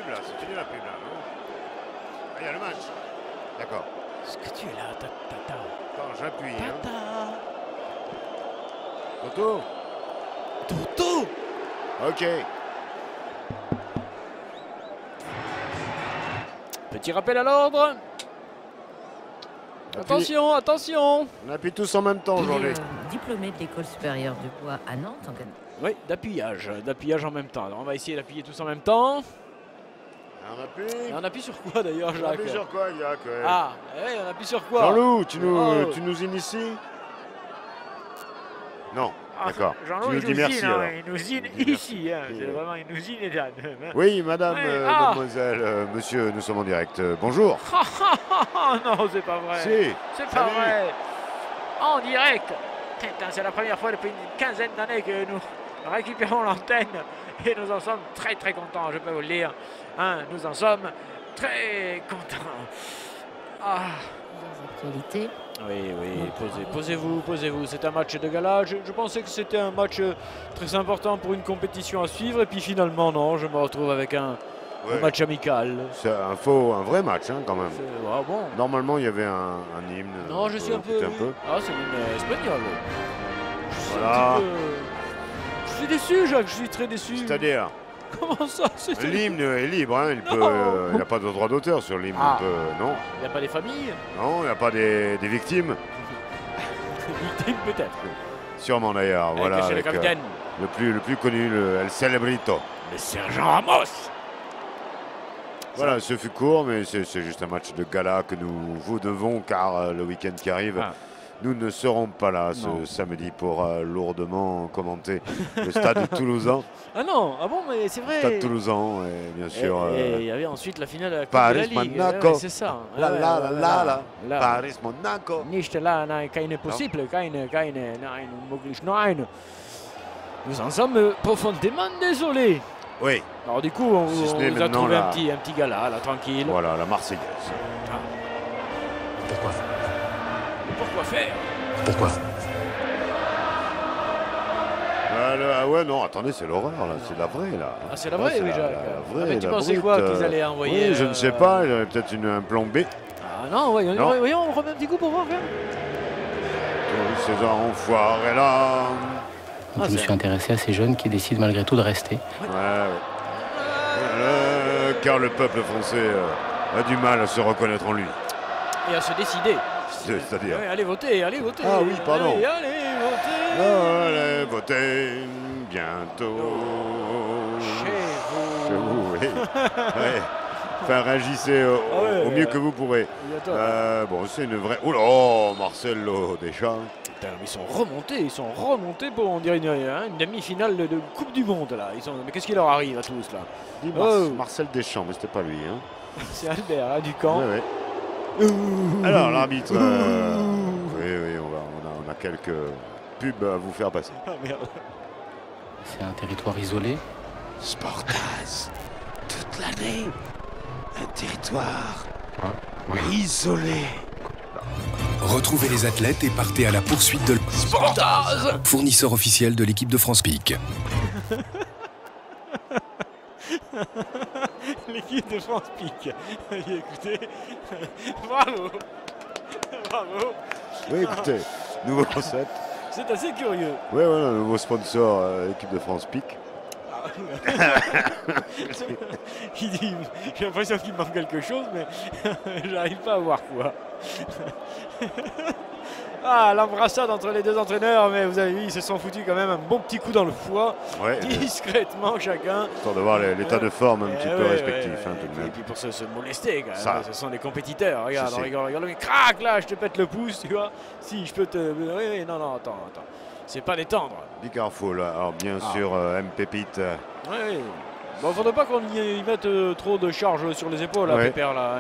pub là, c'est fini la pub là, non? Ah, il y a le match. D'accord. Est-ce que tu es là, Tata? Attends, j'appuie. Hein. Tata. Toto. Toto. Ok. Petit rappel à l'ordre. Attention, attention. On appuie tous en même temps aujourd'hui. Diplômé de l'école supérieure du bois à Nantes. Oui, d'appuyage en même temps. Alors, on va essayer d'appuyer tous en même temps. On appuie. Et on appuie sur quoi d'ailleurs, On Jacques? appuie sur quoi, Yac? Ah, oui, on appuie sur quoi? Jean-Loup, Oh. tu nous inities? Non, Ah, d'accord. Jean-Loup, Tu nous dis merci alors. une usine ici, hein. C'est vraiment une usine énorme. Oui, madame, Ouais, mademoiselle, monsieur, nous sommes en direct. Bonjour. Non, c'est pas vrai. Si. C'est pas Salut. vrai. En direct. Putain, c'est la première fois depuis une quinzaine d'années que nous récupérons l'antenne et nous en sommes très très contents, je peux vous le dire. Hein, nous en sommes très contents. Ah. Actualité. Oui, posez-vous. C'est un match de gala. Je pensais que c'était un match très important pour une compétition à suivre. Et puis finalement, non, je me retrouve avec un match amical. C'est un vrai match hein, quand même. Ah bon. Normalement, il y avait un hymne. Non, je suis un peu. Ah, c'est l'hymne espagnol. Voilà. Je suis déçu, Jacques, je suis très déçu. C'est-à-dire, Comment ça? l'hymne est libre, hein, il n'y a pas de droit d'auteur sur l'hymne. Ah. Non, Il n'y a pas des familles? non, il n'y a pas des victimes. Victime peut-être. Sûrement d'ailleurs, voilà. C'est le avec, capitaine. le plus connu, le El Celebrito. Le sergent Ramos. Voilà, ce fut court, mais c'est juste un match de gala que nous vous devons, car le week-end qui arrive, nous ne serons pas là ce samedi pour lourdement commenter le stade toulousain. Ah non, ah bon, mais c'est vrai. Stade toulousain, et bien sûr. Et il y avait ensuite la finale de la Coupe Paris, de la Ligue. Monaco. C'est ça. La. Paris, Monaco. Nicht là, nein, keine possible, keine, nein, unmöglich, nein. Nous en sommes profondément désolés. Oui. Alors du coup, on Si ce n'est vous a maintenant trouvé la- un petit gala, là, tranquille. Voilà, la Marseillaise. Pourquoi faire? Pourquoi? Ah ouais, non, attendez, c'est l'horreur, là. C'est la vraie, là. Ah, c'est la vraie, c'est oui, la Jacques. vraie, Ah, mais tu la pensais brute, quoi qu'ils allaient envoyer Oui, je ne sais pas, il y avait peut-être un plan B. Ah non, voyons, Non. voyons, on remet un petit coup pour voir, viens. Tous ces enfoirés là. Je me suis intéressé à ces jeunes qui décident malgré tout de rester. Ouais. Car le peuple français a du mal à se reconnaître en lui. Et à se décider. C'est-à-dire. Ouais, allez voter, allez voter. Ah oui, pardon. Allez voter. Allez voter bientôt. Chez vous. Oui. Ouais. Enfin, réagissez au mieux que vous pourrez. Bon, c'est une vraie. Oh, Marcelo Deschamps. Putain, ils sont remontés pour, on dirait, une demi-finale de Coupe du Monde, là. Mais qu'est-ce qui leur arrive à tous, là? Dit Marcel Deschamps, mais c'était pas lui. Hein. C'est Albert, hein, du camp. Ouais, ouais. Alors, l'arbitre. Oui, on a quelques pubs à vous faire passer. Ah, merde. C'est un territoire isolé. Sportaz, toute l'année, un territoire isolé. Retrouvez les athlètes et partez à la poursuite de Sportaz, fournisseur officiel de l'équipe de France Pic. l'équipe de France Pic. Écoutez, bravo. Bravo. Oui, écoutez, nouveau concept. C'est assez curieux. Oui, voilà, nouveau sponsor, équipe de France Pic. Il dit, j'ai l'impression qu'il manque quelque chose, mais j'arrive pas à voir quoi. Ah, l'embrassade entre les deux entraîneurs, mais vous avez vu, ils se sont foutus quand même un bon petit coup dans le foie, Ouais, discrètement chacun. histoire de voir l'état de forme un petit peu respectif, hein, tout de Et même. puis pour se molester, quand même, Ça. ce sont des compétiteurs. Regarde, Si. regarde, mais crac, là, je te pète le pouce, tu vois. Si, je peux te... Oui, non, attends. C'est pas détendre. Bicarfo, là. Alors, bien sûr, M. Pépite. Oui. Bon, faudrait pas qu'on y mette trop de charge sur les épaules, là, Ouais. Pépère, là.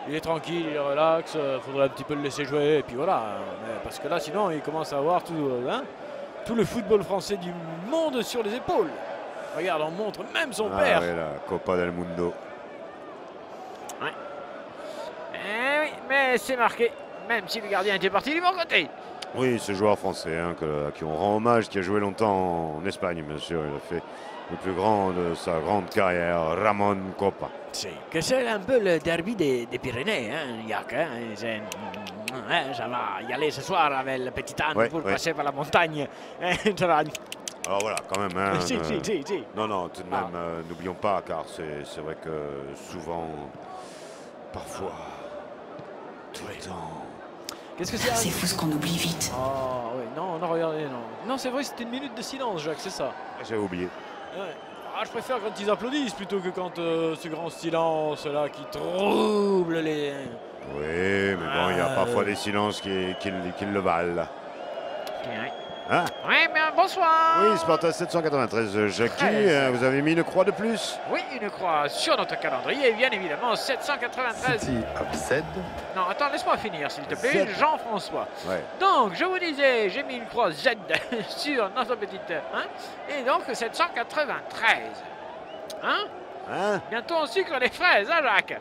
Il est tranquille, il est relax, faudrait un petit peu le laisser jouer, et puis voilà. Mais parce que là, sinon, il commence à avoir tout le football français du monde sur les épaules. Regarde, on montre même son père. Oui, la Copa del Mundo. Eh oui, mais c'est marqué, même si le gardien était parti du bon côté. Oui, ce joueur français, hein, à qui on rend hommage, qui a joué longtemps en Espagne, bien sûr. Il a fait le plus grand de sa grande carrière, Ramon Coppa. Que c'est un peu le derby des Pyrénées, hein, Jacques. Hein, ça va y aller ce soir avec le petit âne pour passer par la montagne. Alors voilà, quand même. Hein, si. Non, tout de même, n'oublions pas, car c'est vrai que souvent, parfois, tout le temps. Qu'est-ce que c'est? C'est fou ce qu'on oublie vite. Oh, oui, non, regardez, non. Non, c'est vrai, c'était une minute de silence, Jacques, c'est ça. J'avais oublié. Ouais. Ah, je préfère quand ils applaudissent plutôt que quand ce grand silence-là qui trouble les... Oui, mais bon, il y a parfois des silences qui le valent. Hein? Oui, mais bonsoir. Oui, Sparta 793, Jackie, vous avez mis une croix de plus? Oui, une croix sur notre calendrier, bien évidemment, 793. City of Z. Non, attends, laisse-moi finir, s'il te plaît, Jean-François. Ouais. Donc, je vous disais, j'ai mis une croix Z sur notre petite... Hein, et donc, 793. Hein? Bientôt, on sucre les fraises, hein, Jacques?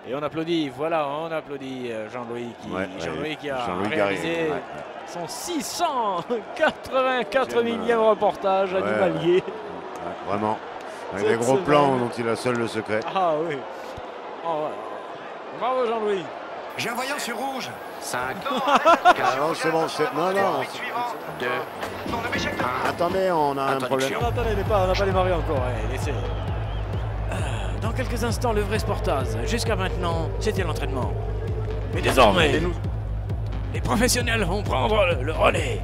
Et on applaudit, voilà, on applaudit Jean-Louis qui a réalisé son 684 millième reportage animalier. Vraiment, avec des gros plans dont il a seul le secret. Ah oui. Oh, ouais. Bravo Jean-Louis. J'ai un voyant sur rouge. 5, Non, c'est bon, non. 2, Attendez, on a un problème. Non, attendez, on n'a pas démarré encore, laissez. Dans quelques instants, le vrai Sportaz. Jusqu'à maintenant, c'était l'entraînement. Mais désormais, les professionnels vont prendre le relais.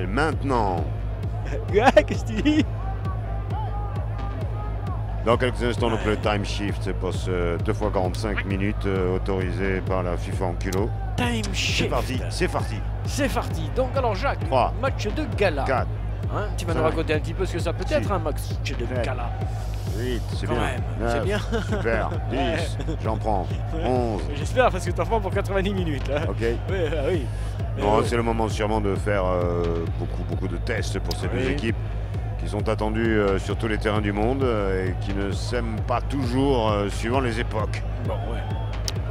Maintenant. Qu'est-ce que tu dis? Dans quelques instants, donc le time shift pour ce 2 x 45 minutes autorisé par la FIFA en kilo. Time shift. C'est parti. C'est parti. Donc alors Jacques, 3, match de gala. 4. Hein, tu vas nous raconter un petit peu ce que ça peut être un match de gala. 8, c'est Quand bien. même, 9, c'est bien. Super. 10, j'en prends. 11. J'espère parce que tu en prends pour 90 minutes. Hein. Ok. Oui. Bon, c'est le moment sûrement de faire beaucoup de tests pour ces deux équipes qui sont attendues sur tous les terrains du monde et qui ne s'aiment pas toujours suivant les époques. Bon, ouais.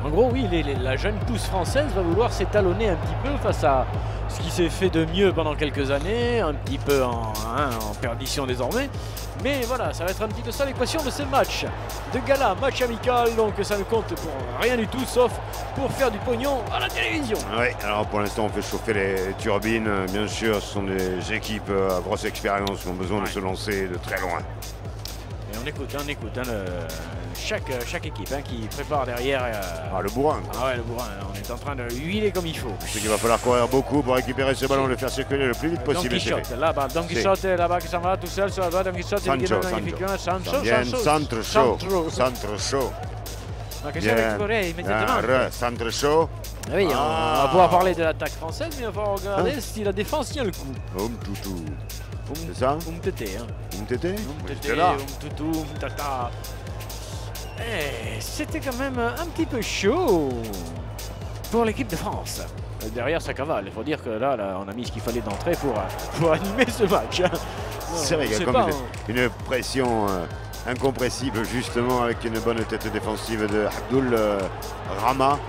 En gros, oui, la jeune pousse française va vouloir s'étalonner un petit peu face à ce qui s'est fait de mieux pendant quelques années, un petit peu en perdition désormais. Mais voilà, ça va être un petit peu ça l'équation de ce match de gala, match amical, donc ça ne compte pour rien du tout sauf pour faire du pognon à la télévision. Oui, alors pour l'instant on fait chauffer les turbines, bien sûr ce sont des équipes à grosse expérience qui ont besoin de se lancer de très loin. Et on écoute chaque équipe qui prépare derrière. Le bourrin. Ah ouais, le bourrin, on est en train de huiler comme il faut. C'est qu'il va falloir courir beaucoup pour récupérer ce ballon, le faire circuler le plus vite possible. Don Quichotte, là-bas, Don Quichotte là-bas qui s'en va tout seul sur la droite, Don Quichotte, Centre chaud. Qu'est-ce qu'il va explorer immédiatement? Centre chaud. Oui, on va pouvoir parler de l'attaque française, mais on va regarder si la défense tient le coup. Toutou. C'est ça? Umtete. Umtata. C'était quand même un petit peu chaud pour l'équipe de France. Derrière sa cavale, il faut dire que là, on a mis ce qu'il fallait d'entrée pour animer ce match. C'est vrai, il y a comme une pression incompressible justement avec une bonne tête défensive de Abdul Rama.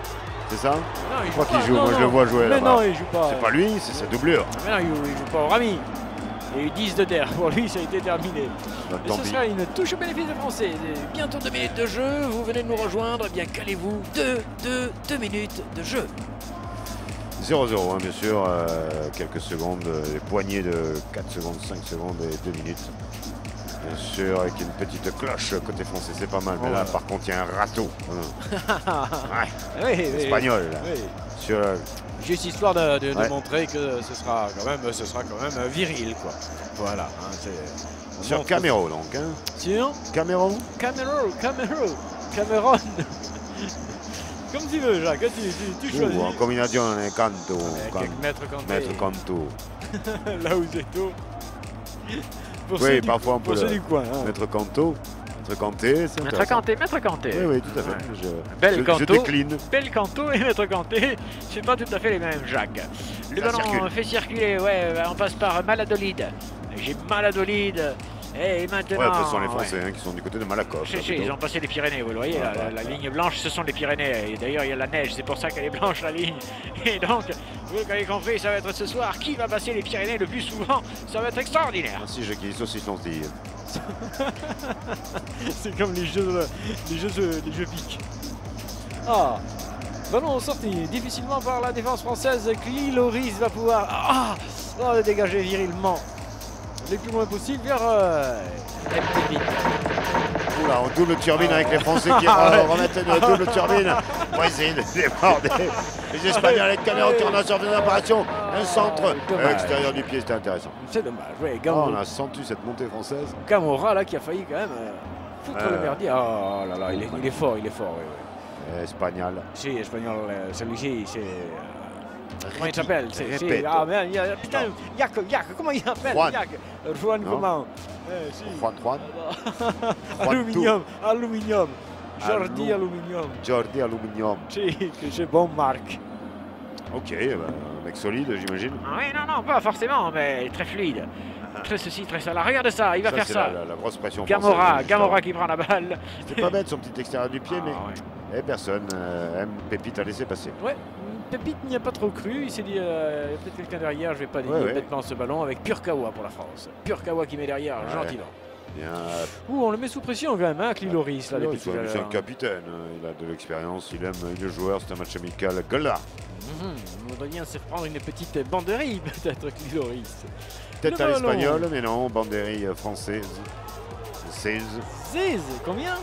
C'est ça? Non, je crois qu'il joue, moi je le vois jouer là-bas. Non, il joue pas. C'est pas lui, c'est sa doublure. Mais non, il joue pas au Rami. Il y a eu 10 de terre, pour lui ça a été terminé. Et ce sera une touche au bénéfice des Français. Bientôt 2 minutes de jeu, vous venez de nous rejoindre, eh bien calez-vous, 2 minutes de jeu. 0-0 bien sûr, quelques secondes, des poignées de 4 secondes, 5 secondes et 2 minutes. Bien sûr, avec une petite cloche côté français, c'est pas mal. Mais là, par contre, il y a un râteau. Espagnol. Là. Oui. Sur, juste histoire de montrer que ce sera quand même viril, quoi. Voilà. sur Camero, donc. Hein. Sur Camero. Cameron. Comme tu veux, Jacques, tu choisis. En combinaison, on est Canto. Maître Canto. Là où c'est tout. Oui, parfois on peut du coin, Maître Canto. Maître Canté. Maître Canté. Oui, tout à fait. Bel Canto. Je décline. Bel Canto et Maître Canté, c'est pas tout à fait les mêmes, Jacques. Le ballon fait circuler, on passe par Maladolid. J'ai Maladolid. Et maintenant. Ouais, ce sont les Français qui sont du côté de Malakoff. Ils ont passé les Pyrénées, vous le voyez, la ligne blanche, ce sont les Pyrénées. Et d'ailleurs, il y a la neige, c'est pour ça qu'elle est blanche, la ligne. Et donc, Vous avez compris, ça va être ce soir. Qui va passer les Pyrénées le plus souvent? Ça va être extraordinaire. Merci Jackie, saucisse lentille. C'est comme les jeux piques. Ah, ballon sorti difficilement par la défense française. Loris va pouvoir le dégager virilement. Le plus loin possible vers MTV. Oula, on double turbine avec les Français qui remettent une double turbine pour essayer de déborder les Espagnols avec Cameron qui en a sorti une apparition. Un centre extérieur du pied, c'était intéressant. C'est dommage, oui. On a senti cette montée française. Camora là qui a failli quand même foutre le merdier. Oh là là, il est fort, oui. Espagnol. Si, espagnol, celui-ci, c'est... Comment il s'appelle? Ah merde, putain, Yak, comment il s'appelle? Juan comment? Juan. Aluminium. Jordi Aluminium. C'est bon, Marc. Ok, un mec solide, j'imagine. Oui, non, pas forcément, mais très fluide. Très ceci, très ça. Là, regarde ça, il va faire ça. La grosse pression. Gamora qui prend la balle. C'était pas bête son petit extérieur du pied, mais personne aime Pépite à laisser passer. Ouais. Pépite n'y a pas trop cru, il s'est dit peut-être quelqu'un derrière, je vais pas dévier bêtement ce ballon avec Purkawa pour la France. Purkawa qui met derrière gentiment. Bien. On le met sous pression quand même, Loris. C'est un capitaine, il a de l'expérience, il aime le joueur, c'est un match amical. Gola. On voudrait bien se prendre une petite banderie peut-être Loris. Peut-être à l'espagnol, mais non, banderie française. 16. Combien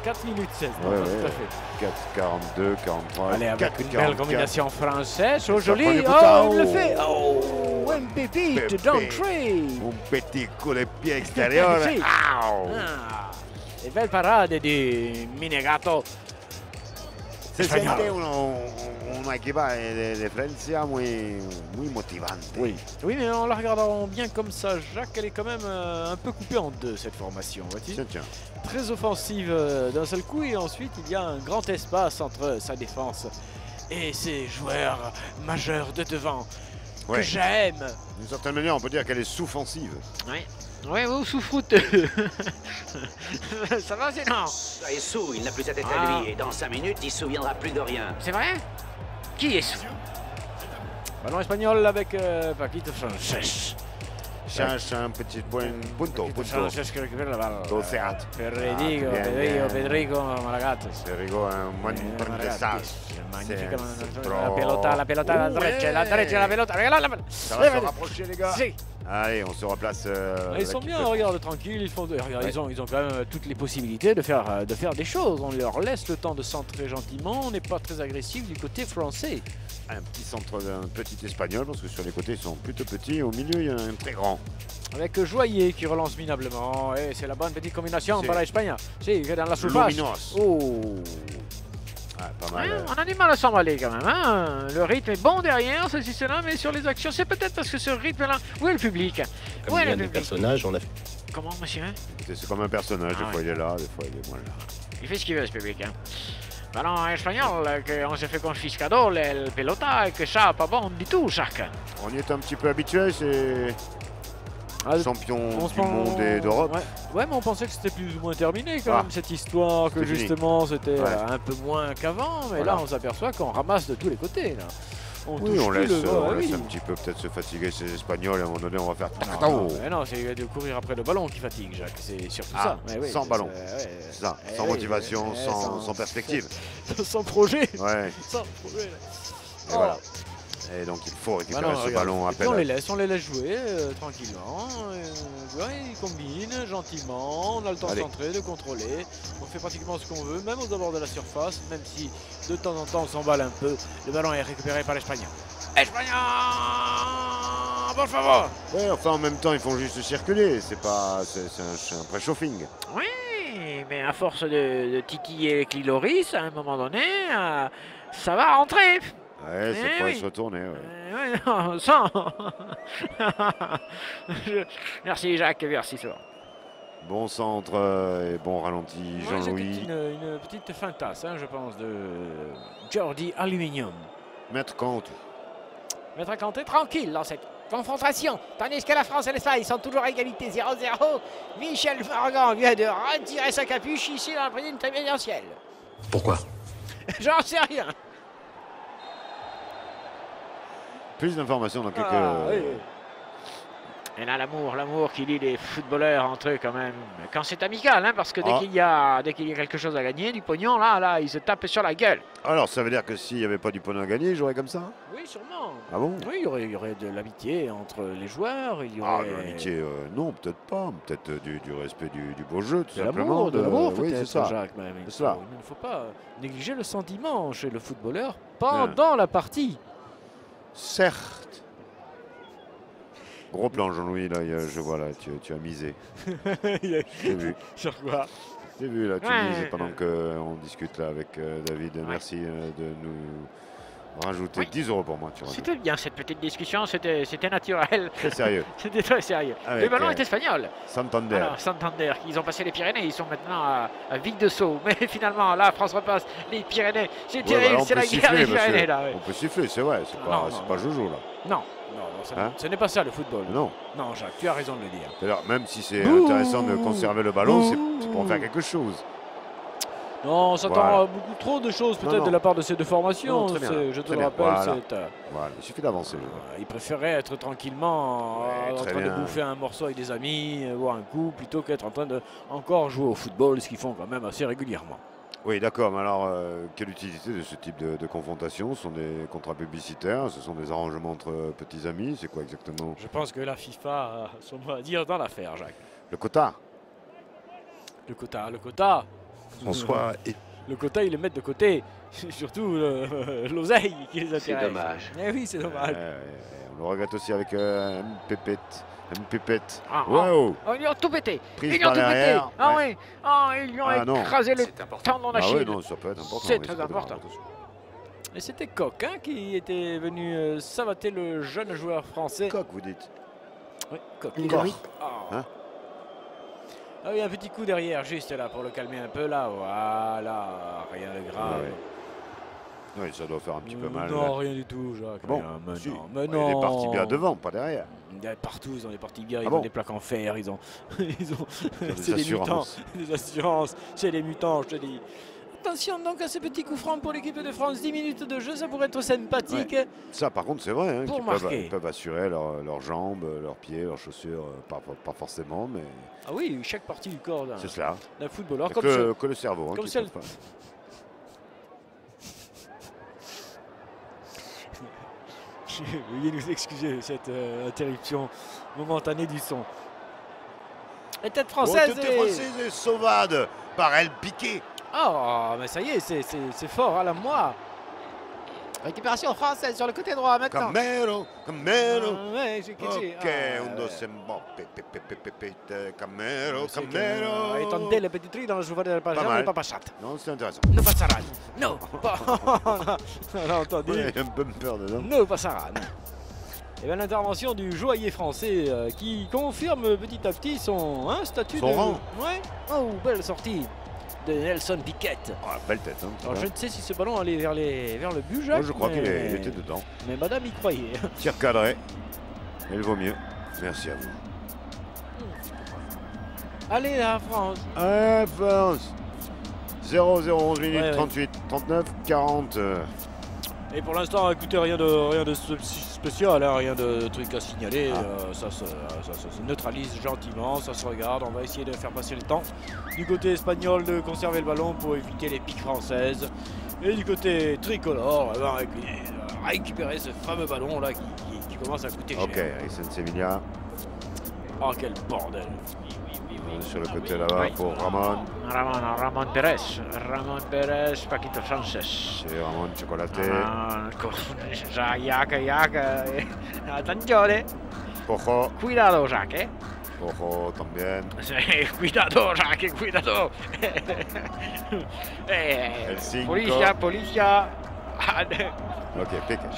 4 minutes 16, tout à fait. 4, 42, 43. Allez, avec 4, une 44. belle combinaison française. Joli. Il le fait. Un pépite d'entrée. Un petit coup de pied extérieur. Et belle parade de Minegato. Se siente una equipa de Francia muy motivante. Oui, mais en la regardant bien comme ça, Jacques, elle est quand même un peu coupée en deux cette formation. Tiens. Très offensive d'un seul coup et ensuite il y a un grand espace entre sa défense et ses joueurs majeurs de devant que j'aime. D'une certaine manière, on peut dire qu'elle est sous-offensive. Oui, ou sous-foot. Ça va, c'est non. Il est sous, il n'a plus sa tête à lui et dans 5 minutes, il ne se souviendra plus de rien. C'est vrai? Qui est sous? Ballon espagnol avec Paquito Sanchez. Cherche un petit point, punto. Sanchez qui récupère la balle. Doceat. Pedrigo Maragatos. Pedrigo un buen aprendizaje. Magnifique. La pelota à la droite, la pelota. Regarde la balle. Ça va se rapprocher, les gars. Si. Allez, on se replace. Ils sont bien, regarde, tranquilles. Ils ont quand même toutes les possibilités de faire des choses. On leur laisse le temps de centrer gentiment. On n'est pas très agressif du côté français. Un petit centre d'un petit espagnol, parce que sur les côtés ils sont plutôt petits. Au milieu, il y a un très grand. Avec Joyer qui relance minablement. Et c'est la bonne petite combinaison par l'Espagne. C'est dans la surface. Pas mal. On a du mal à s'emballer quand même. Hein. Le rythme est bon derrière, ceci, cela, mais sur les actions, c'est peut-être parce que ce rythme-là. Où est le public? Comme il y a des personnages, on a fait. Comment, monsieur? C'est comme un personnage, des fois il est là, des fois il est moins là. Il fait ce qu'il veut, ce public. Ballon espagnol, on s'est fait confiscado, le pelota, et que ça, pas bon du tout, Jacques. On y est un petit peu habitué, c'est champion du monde et d'Europe. Ouais, mais on pensait que c'était plus ou moins terminé quand même, cette histoire, que justement c'était un peu moins qu'avant, mais là on s'aperçoit qu'on ramasse de tous les côtés. Là. On laisse un petit peu peut-être se fatiguer ces Espagnols, et à un moment donné on va faire non, c'est de courir après le ballon qui fatigue, Jacques, c'est surtout ça. Sans ballon, c'est ça, sans motivation, sans perspective. Sans projet. Sans projet. Et voilà. Et donc il faut récupérer ce ballon à peine. On les laisse jouer tranquillement. Ils combinent gentiment, on a le temps de centrer, de contrôler. On fait pratiquement ce qu'on veut, même aux abords de la surface, même si de temps en temps on s'emballe un peu. Le ballon est récupéré par l'Espagnol. Espagnol, por favor. Oui, enfin en même temps ils font juste circuler, c'est un préchauffing. Oui, mais à force de titiller avec Loris, à un moment donné, ça va rentrer. Ouais, ça pourrait se retourner. Non, sans. Merci Jacques, merci ça. Bon centre et bon ralenti, Jean-Louis. Une petite feinte, je pense, de Jordi Aluminium. Maître Kanté. Maître Kanté, tranquille dans cette confrontation. Tandis que la France et l'Espagne sont toujours à égalité 0-0. Michel Vargan vient de retirer sa capuche ici dans la tribune présidentielle. Pourquoi? J'en sais rien. Plus d'informations dans quelques... Oui. Et là, l'amour qui lie les footballeurs entre eux quand même. Quand c'est amical, hein, parce que dès qu'il y a quelque chose à gagner, du pognon, là, ils se tapent sur la gueule. Alors, ça veut dire que s'il n'y avait pas du pognon à gagner, ils joueraient comme ça? Oui, sûrement. Ah bon? Oui, il y aurait de l'amitié entre les joueurs. Il y aurait... Ah, de l'amitié, non, peut-être pas. Peut-être du respect du beau jeu, tout de simplement. l'amour, oui, peut-être, c'est ça. Jacques. Mais il ne faut pas négliger le sentiment chez le footballeur Bien. pendant la partie. Certes. Gros plan, Jean-Louis, là, je vois, là, tu as misé. J'ai vu. Sur quoi? J'ai vu, là, tu mises pendant qu'on discute là avec David. Merci de nous rajouter 10 € pour moi. C'était bien cette petite discussion, c'était naturel. Très sérieux. C'était très sérieux. Avec, le ballon est espagnol. Santander. Alors, Santander, ils ont passé les Pyrénées, ils sont maintenant à Vic-de-Sceaux. Mais finalement, là, France repasse les Pyrénées. C'est terrible, c'est la guerre des Pyrénées, là. On peut siffler, c'est vrai, c'est pas joujou, là. Non. Ce n'est pas ça le football. Non. Non, Jacques, tu as raison de le dire. Alors, même si c'est intéressant de conserver le ballon, c'est pour en faire quelque chose. Non, on s'attend à beaucoup trop de choses peut-être de la part de ces deux formations. Je te le rappelle. Voilà, il suffit d'avancer. Il préférait être tranquillement en train de bouffer un morceau avec des amis, boire un coup, plutôt qu'être en train de encore jouer au football, ce qu'ils font quand même assez régulièrement. Oui, d'accord, mais alors, quelle utilité de ce type de confrontation? Ce sont des contrats publicitaires, ce sont des arrangements entre petits amis, c'est quoi exactement? Je pense que la FIFA a son mot à dire dans l'affaire, Jacques. Le quota? Le quota. François et... Le quota, ils le mettent de côté. Surtout l'oseille qui les intéresse. C'est dommage. Eh oui, c'est dommage. On le regrette aussi avec une pépette. Wow. Ils ont tout pété. Prise par derrière. Ah oui. Ils lui ont écrasé le tendon d'Achille. Ah oui, non, ça peut être important. C'est très important. Et c'était Coq qui était venu savater le jeune joueur français. Coq, vous dites? Oui, Coq. Hein? Ah oui, un petit coup derrière, juste là, pour le calmer un peu, là. Voilà, rien de grave. Oui, ça doit faire un petit peu mal. Non, rien du tout, Jacques. Bon, mais non. Il est parti bien devant, pas derrière. Partout, ils ont des parties bien, ils ont des plaques en fer, ils ont des assurances. Des assurances, c'est les mutants, je te dis. Attention donc à ce petit coup franc pour l'équipe de France, 10 minutes de jeu, ça pourrait être sympathique. Ouais. Ça par contre c'est vrai, hein, qu'ils peuvent assurer leurs jambes, leurs pieds, leurs chaussures, pas forcément, mais... Ah oui, chaque partie du corps d'un footballeur. Que le cerveau. Comme celle... Veuillez nous excuser cette interruption momentanée du son. La tête française est sauvade par elle piquée. Oh, mais ça y est, c'est fort à la moi. Récupération française sur le côté droit maintenant. Camero. Ok, un deuxième Camero. Et tenter le petit truc dans le joueur de la page, on n'est pas chatte. Non, c'est intéressant. Nous passerons. Non, on a entendu. Il y a un bumper dedans. Nous passerons. Et bien l'intervention du joaillier français qui confirme petit à petit son statut son rang. Ouais. Oh, belle sortie de Nelson Piquet. Oh, belle tête. Hein, alors, je ne sais si ce ballon allait vers le but, Jacques. Moi, je crois qu'il était dedans. Mais madame y croyait. Tir cadré. Il vaut mieux. Merci à vous. Allez la France. Allez France. 0-0, 11 minutes, 38, 39, 40. Et pour l'instant, écoutez, rien de spécial, hein, rien de truc à signaler. Ça se neutralise gentiment, ça se regarde. On va essayer de faire passer le temps. Du côté espagnol, de conserver le ballon pour éviter les piques françaises. Et du côté tricolore, on va récupérer ce fameux ballon là qui commence à coûter cher. Ok, Aysén Sevilla. Oh, quel bordel! Sur le côté là-bas pour Ramon. Ramon Pérez, Paquito Sanchez. C'est Ramon Chocolaté. Jacques. Attenzione. Pojo. Cuidado, Jacques. Pojo también. Cuidado, Jacques, cuidado. El 5. Policia. Ok, pique 1,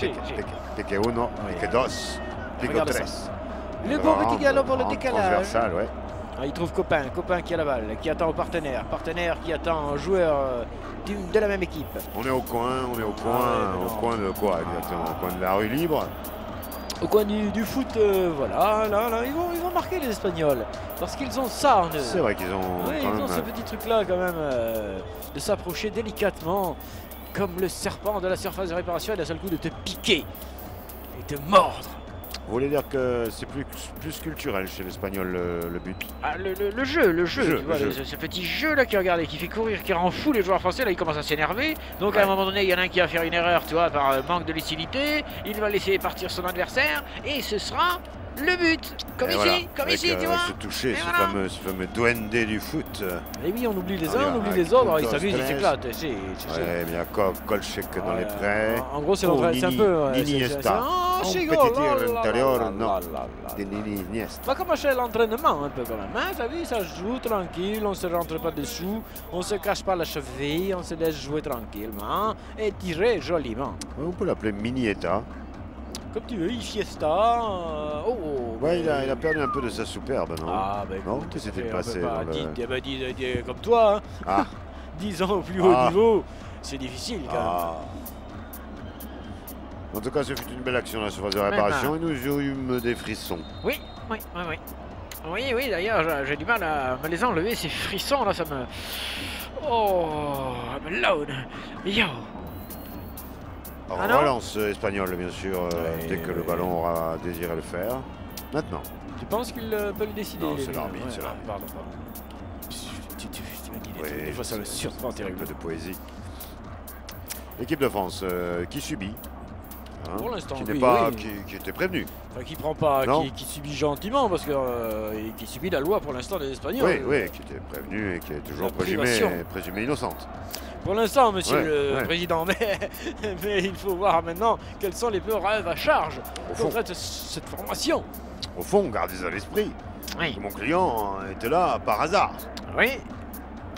pique 2, pique 3. Le beau petit galop pour le décalage. Transversal, ouais. Il trouve Copain qui a la balle, qui attend partenaire qui attend un joueur de la même équipe. On est au coin, au coin de quoi exactement? Au coin de la rue libre. Au coin du foot, voilà, là, ils vont marquer les Espagnols, parce qu'ils ont ça en eux. C'est vrai qu'ils ont, ils ont ce petit truc-là quand même, de s'approcher délicatement, comme le serpent de la surface de réparation et d'un seul coup de te piquer. Et te mordre. Vous voulez dire que c'est plus culturel chez l'Espagnol le but? Ah, le jeu, tu vois, ce petit jeu là qui regardez, qui fait courir, qui rend fou les joueurs français, là ils commencent à s'énerver. Donc à un moment donné, il y en a un qui va faire une erreur, tu vois, par manque de lucidité, il va laisser partir son adversaire et ce sera le but, comme ici, tu vois. Se toucher, ce fameux duende du foot. Et oui, on oublie les uns, on oublie les autres, alors ils s'amusent, ils s'éclatent. Ouais, mais il y a Kolchek dans les prêts. En gros, c'est un peu... Iniesta. Pas comme chez l'entraînement un peu quand même, hein, t'as vu, ça joue tranquille, on se rentre pas dessous, on se cache pas la cheville, on se laisse jouer tranquillement et tirer joliment. On peut l'appeler Minieta. Comme tu veux, Fiesta. Ouais, il a perdu un peu de sa superbe, non? Ah, ben non, tu s'était passé dans le... comme toi, hein. Ah. 10 ans au plus haut niveau, c'est difficile quand même. En tout cas, ce fut une belle action, la surface de réparation, et nous eûmes des frissons. Oui, d'ailleurs, j'ai du mal à me les enlever, ces frissons, là, ça me... Oh, I'm alone. Yo. Relance espagnole, bien sûr, dès que le ballon aura désiré le faire. Maintenant. Tu penses qu'il peut le décider? Non, c'est l'arbitre, c'est l'arbitre. Pardon. Des fois, ça me surprend terriblement. Un peu de poésie. L'équipe de France qui subit. Pour l'instant, qui était prévenu. Enfin, qui prend pas, qui subit gentiment, parce que qui subit la loi pour l'instant des Espagnols. Oui, qui était prévenu et qui est toujours présumé innocente. Pour l'instant, monsieur le président, mais il faut voir maintenant quels sont les preuves à charge pour cette formation. Au fond, gardez à l'esprit que mon client était là par hasard. Oui,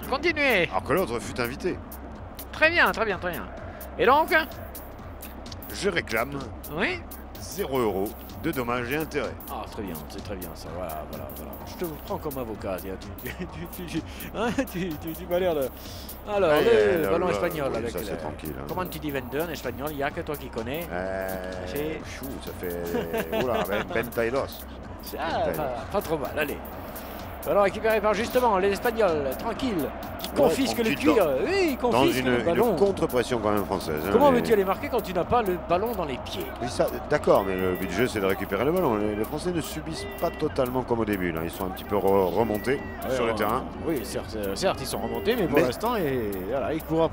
continuez. Alors que l'autre fut invité. Très bien. Et donc, je réclame 0 € de dommages et intérêts. Ah, très bien, c'est très bien ça. Voilà. Je te prends comme avocat. Tu m'as l'air de... Alors, le ballon espagnol avec... Ça, c'est tranquille. Comment tu dis vendeur en espagnol? Il n'y a que toi qui connais. Ça fait... Oula, Ventailos. Pas trop mal, allez. Ballon récupéré par justement les Espagnols, tranquille, qui confisquent le cuir. Oui, ils confisquent le ballon. Dans une contre-pression quand même française. Comment veux-tu aller marquer quand tu n'as pas le ballon dans les pieds? Oui, d'accord, mais le but du jeu, c'est de récupérer le ballon. Les Français ne subissent pas totalement comme au début. Là. Ils sont un petit peu remontés sur le terrain. Oui, certes, ils sont remontés, mais pour l'instant, ils courent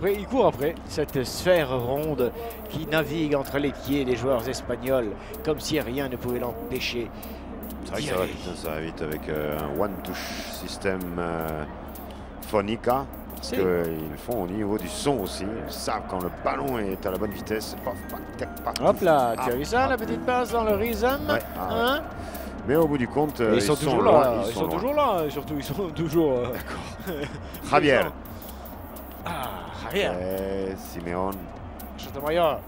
après. Cette sphère ronde qui navigue entre les pieds des joueurs espagnols, comme si rien ne pouvait l'empêcher. C'est vrai que ça va vite avec un one-touch système Phonica. Ce qu'ils font au niveau du son aussi. Ils savent quand le ballon est à la bonne vitesse. Hop là, tu as vu ça, la petite passe dans le rhythm, Mais au bout du compte, ils sont toujours là. Ils sont toujours là, et surtout, ils sont toujours... D'accord. Javier. Javier. Simeone. Sotomayor.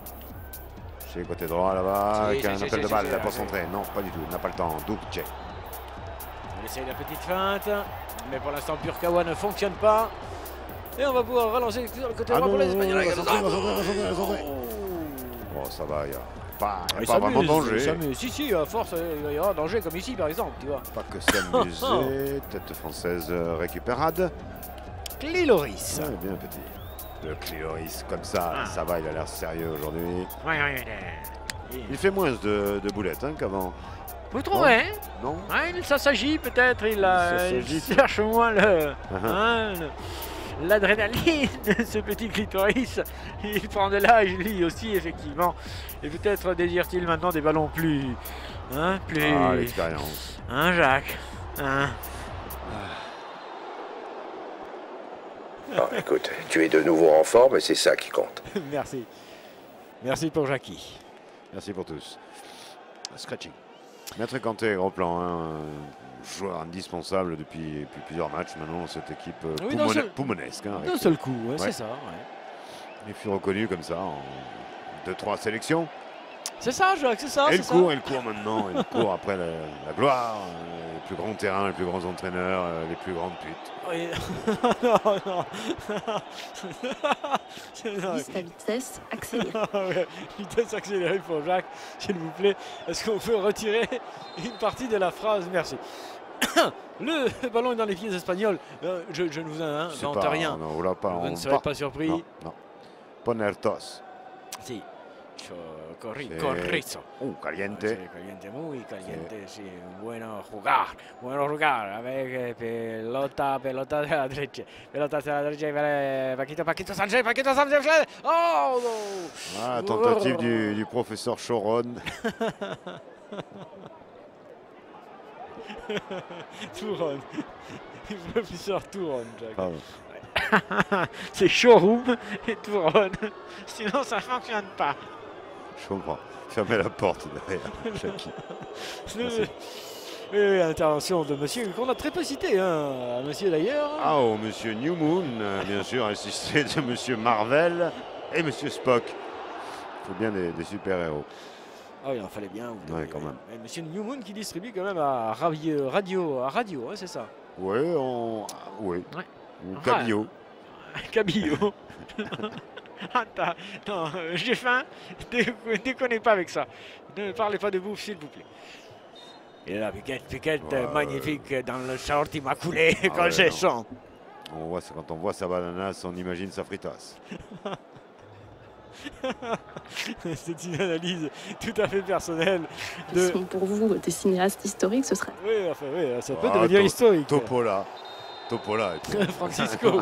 C'est côté droit là-bas, avec un appel de balle pour centrer. Non, pas du tout, il n'a pas le temps. Dubček. On essaye la petite feinte, mais pour l'instant, Purkawa ne fonctionne pas. Et on va pouvoir relancer le côté droit pour les Espagnols. Oh, ça va, il n'y a pas vraiment danger. Si, à force, il y aura danger, comme ici par exemple, tu vois. Pas que s'amuser. Tête française récupérade. Cliloris. Bien petit. Le Cliloris, comme ça, ça va, il a l'air sérieux aujourd'hui. Il fait moins de boulettes qu'avant. Vous trouvez? Non. Ça s'agit peut-être, il cherche moins l'adrénaline de ce petit clitoris. Il prend de l'âge lui aussi, effectivement. Et peut-être désire-t-il maintenant des ballons plus... l'expérience. Jacques. Écoute, tu es de nouveau en forme et c'est ça qui compte. Merci. Merci pour Jackie. Merci pour tous. Scratching. Maître Kanté, gros plan. Joueur indispensable depuis plusieurs matchs maintenant, cette équipe poumonesque. D'un seul coup, c'est ça. Il fut reconnu comme ça en 2-3 sélections. C'est ça, Jacques, c'est ça. Et il court maintenant. Il court après la gloire, les plus grands terrains, les plus grands entraîneurs, les plus grandes putes. Oui. Non. Vitesse accélérée. Vitesse accélérée pour Jacques, s'il vous plaît. Est-ce qu'on peut retirer une partie de la phrase? Merci. Le ballon est dans les pieds espagnols. Je ne vous invente rien. Vous ne serez pas surpris. Non. Ponertos. Si. Corrizo. Caliente. Sí, caliente, muy caliente, sí. Bueno jugar. A ver, pelota de la derecha. Pelota de la derecha, Paquito Sánchez. Oh! Ah, tentative du professeur Choron. Touron. Le professeur Touron, Jack. Pardon. C'est showroom et Touron. Sinon, ça ne fonctionne pas. Je comprends. Fermez la porte derrière. Jackie. Oui, intervention de monsieur qu'on a très peu cité, hein, monsieur d'ailleurs. Ah, oh, monsieur New Moon, bien sûr, assisté de monsieur Marvel et monsieur Spock. Il faut bien des super-héros. Ah oui, il en fallait bien. Ouais, quand même. Et monsieur Newman qui distribue quand même à radio, hein, c'est ça. Oui, oui. Ouais. Ou Cabillaud. Cabillaud. Attends, non, j'ai faim. Déconnez pas avec ça. Ne parlez pas de bouffe, s'il vous plaît. Et là, Piquette, magnifique dans le short immaculé, quand j'ai son. Quand on voit sa bananas, on imagine sa fritasse. C'est une analyse tout à fait personnelle. Pour vous, des cinéastes historiques, ce serait... Oui, enfin, oui, ça peut devenir historique. Topola. Francisco.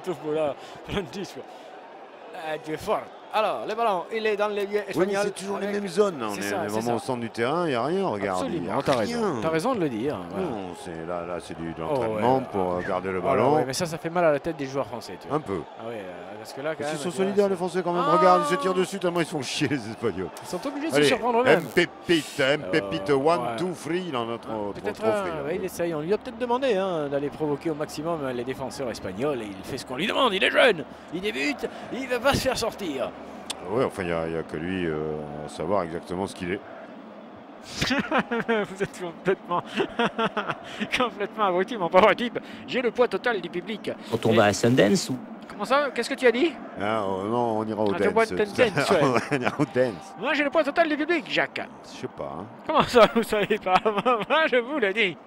Topola. Francisco. Tu es fort. Alors, le ballon, il est dans les lieux espagnols. Oui, mais c'est toujours les mêmes zones. On est vraiment au centre du terrain, il n'y a rien, regarde. Absolument, t'as raison. T'as raison de le dire. Voilà. Non, là c'est de l'entraînement pour garder le ballon. Ouais, mais ça fait mal à la tête des joueurs français. Tu vois. Un peu. Ah ouais, parce que là, quand ils même, sont solidaires, les Français, quand même. Regarde, ils se tirent dessus, tellement ils se font chier, les Espagnols. Ils sont obligés de se surprendre eux-mêmes. Pépite, 1, 2, free, il en a trop free. Il essaye, on lui a peut-être demandé d'aller provoquer au maximum les défenseurs espagnols et il fait ce qu'on lui demande. Il est jeune, il débute, il ne va pas se faire sortir. Oui, enfin, il n'y a que lui à savoir exactement ce qu'il est. Vous êtes complètement abruti, mon pauvre type. J'ai le poids total du public. Quand on va à Sundance ou... Comment ça? Qu'est-ce que tu as dit? Non, on ira au dance. On ira au dance. Moi, j'ai le poids total du public, Jacques. Je sais pas. Hein. Comment ça, vous savez pas? Moi, je vous le dis.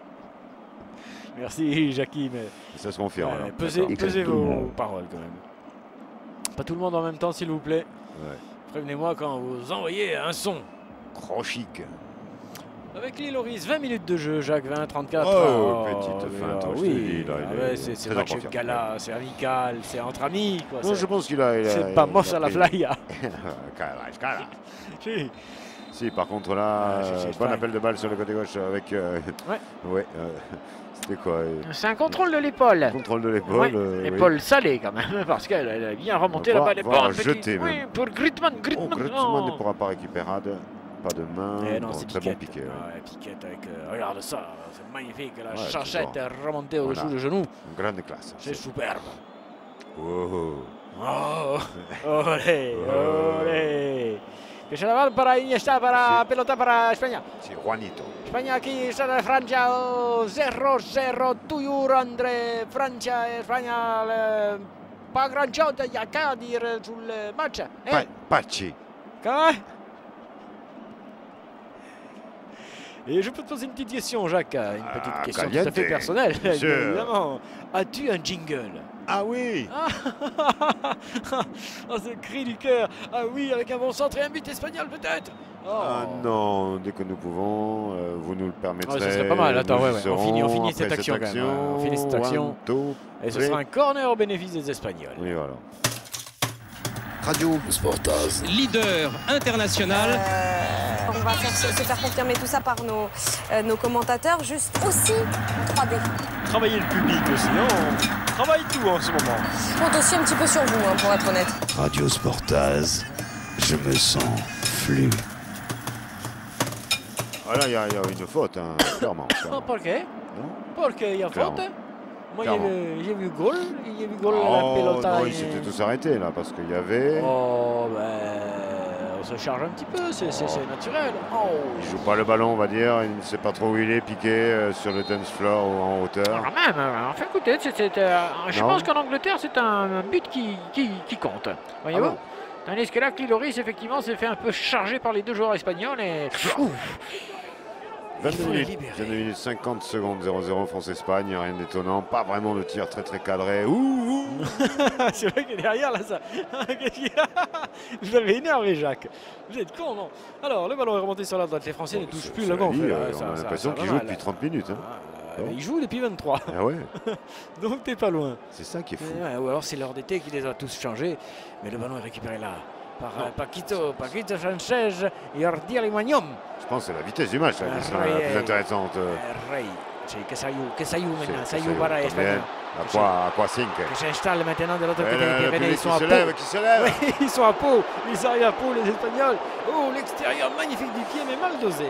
Merci, Jackie. Mais... Ça se confirme. Pesez vos paroles, quand même. Pas tout le monde en même temps, s'il vous plaît. Ouais. Prévenez-moi quand vous envoyez un son. Crochique. Avec l'île Loris, 20 minutes de jeu, Jacques, 20-34. Oh, petite feinte, je te dis. C'est match gala, c'est amical, c'est entre amis. Quoi, non, je pense qu'il a... C'est pas moche à la playa. Si, par contre là, bon appel de balle sur le côté gauche avec... ouais. C'était quoi? C'est un contrôle de l'épaule. Contrôle de l'épaule. Épaule salée quand même, parce qu'elle a bien remonté la balle. Oui, pour Griezmann. Griezmann ne pourra pas récupérer. Pas de main. Non, c'est très bon piqué. Piquette avec. Regarde ça, c'est magnifique. La chachette est remontée au-dessous du genou. Grande classe. C'est superbe. Olé. Que se la balle para Iniesta, para pelota para España. Sí, Juanito. España aquí está de Francia 0-0 toujours André Francia e Spagna pas grand chose il y a qu'à dire sul match. Pachi. Comment? Et je peux te poser une petite question, Jacques, une petite question tout à fait personnelle, évidemment. As-tu un jingle? Ah oui. Ce cri du cœur. Ah oui, avec un bon centre et un but espagnol peut-être. Ah non, dès que nous pouvons, vous nous le permettrez. Ça serait pas mal. Attends, on finit cette action quand même. On finit cette action. Et ce sera un corner au bénéfice des Espagnols. Oui, voilà. Radio Sportaz, leader international. On va se faire confirmer tout ça par nos commentateurs. Juste aussi 3D. Travailler le public aussi, on travaille tout en ce moment. Je compte aussi un petit peu sur vous, pour être honnête. Radio Sportaz, je me sens flou. Ah là, il y a une faute, clairement. Pourquoi? Pourquoi il y a faute? Moi, j'ai vu goal. Il y a vu goal à la pelota. Non, ils s'étaient tous arrêtés là, parce qu'il y avait... on se charge un petit peu, c'est naturel. Il joue pas le ballon, on va dire. Il ne sait pas trop où il est, piqué sur le dance floor ou en hauteur. Quand même, enfin écoutez, je pense qu'en Angleterre, c'est un but qui compte. Voyez-vous? Tandis que là, Loris, effectivement, s'est fait un peu charger par les deux joueurs espagnols et... 22 minutes 50 secondes, 0-0 France-Espagne, rien d'étonnant, pas vraiment de tir très cadré. C'est vrai que derrière là ça. Vous avez énervé Jacques. Vous êtes con, non? Alors le ballon est remonté sur la droite, les Français ne touchent plus le gonfle. On a l'impression qu'ils jouent depuis 30 minutes. Ils jouent depuis 23. Ah ouais. Donc t'es pas loin. C'est ça qui est fou. Ou alors c'est l'heure d'été qui les a tous changés. Mais le ballon est récupéré là par Paquito Sanchez et Ordi Alimanium. Je pense que c'est la vitesse du match qui sera la plus intéressante. Rey, que Sayou maintenant, Sayou para Espagne. À quoi 5 Qui s'installe maintenant de l'autre côté des Pyrénées. Ils sont à Pau. Qui se lève. Oui, ils sont à Pau. Ils arrivent à Pau, les Espagnols. Oh, l'extérieur magnifique du pied, mais mal dosé.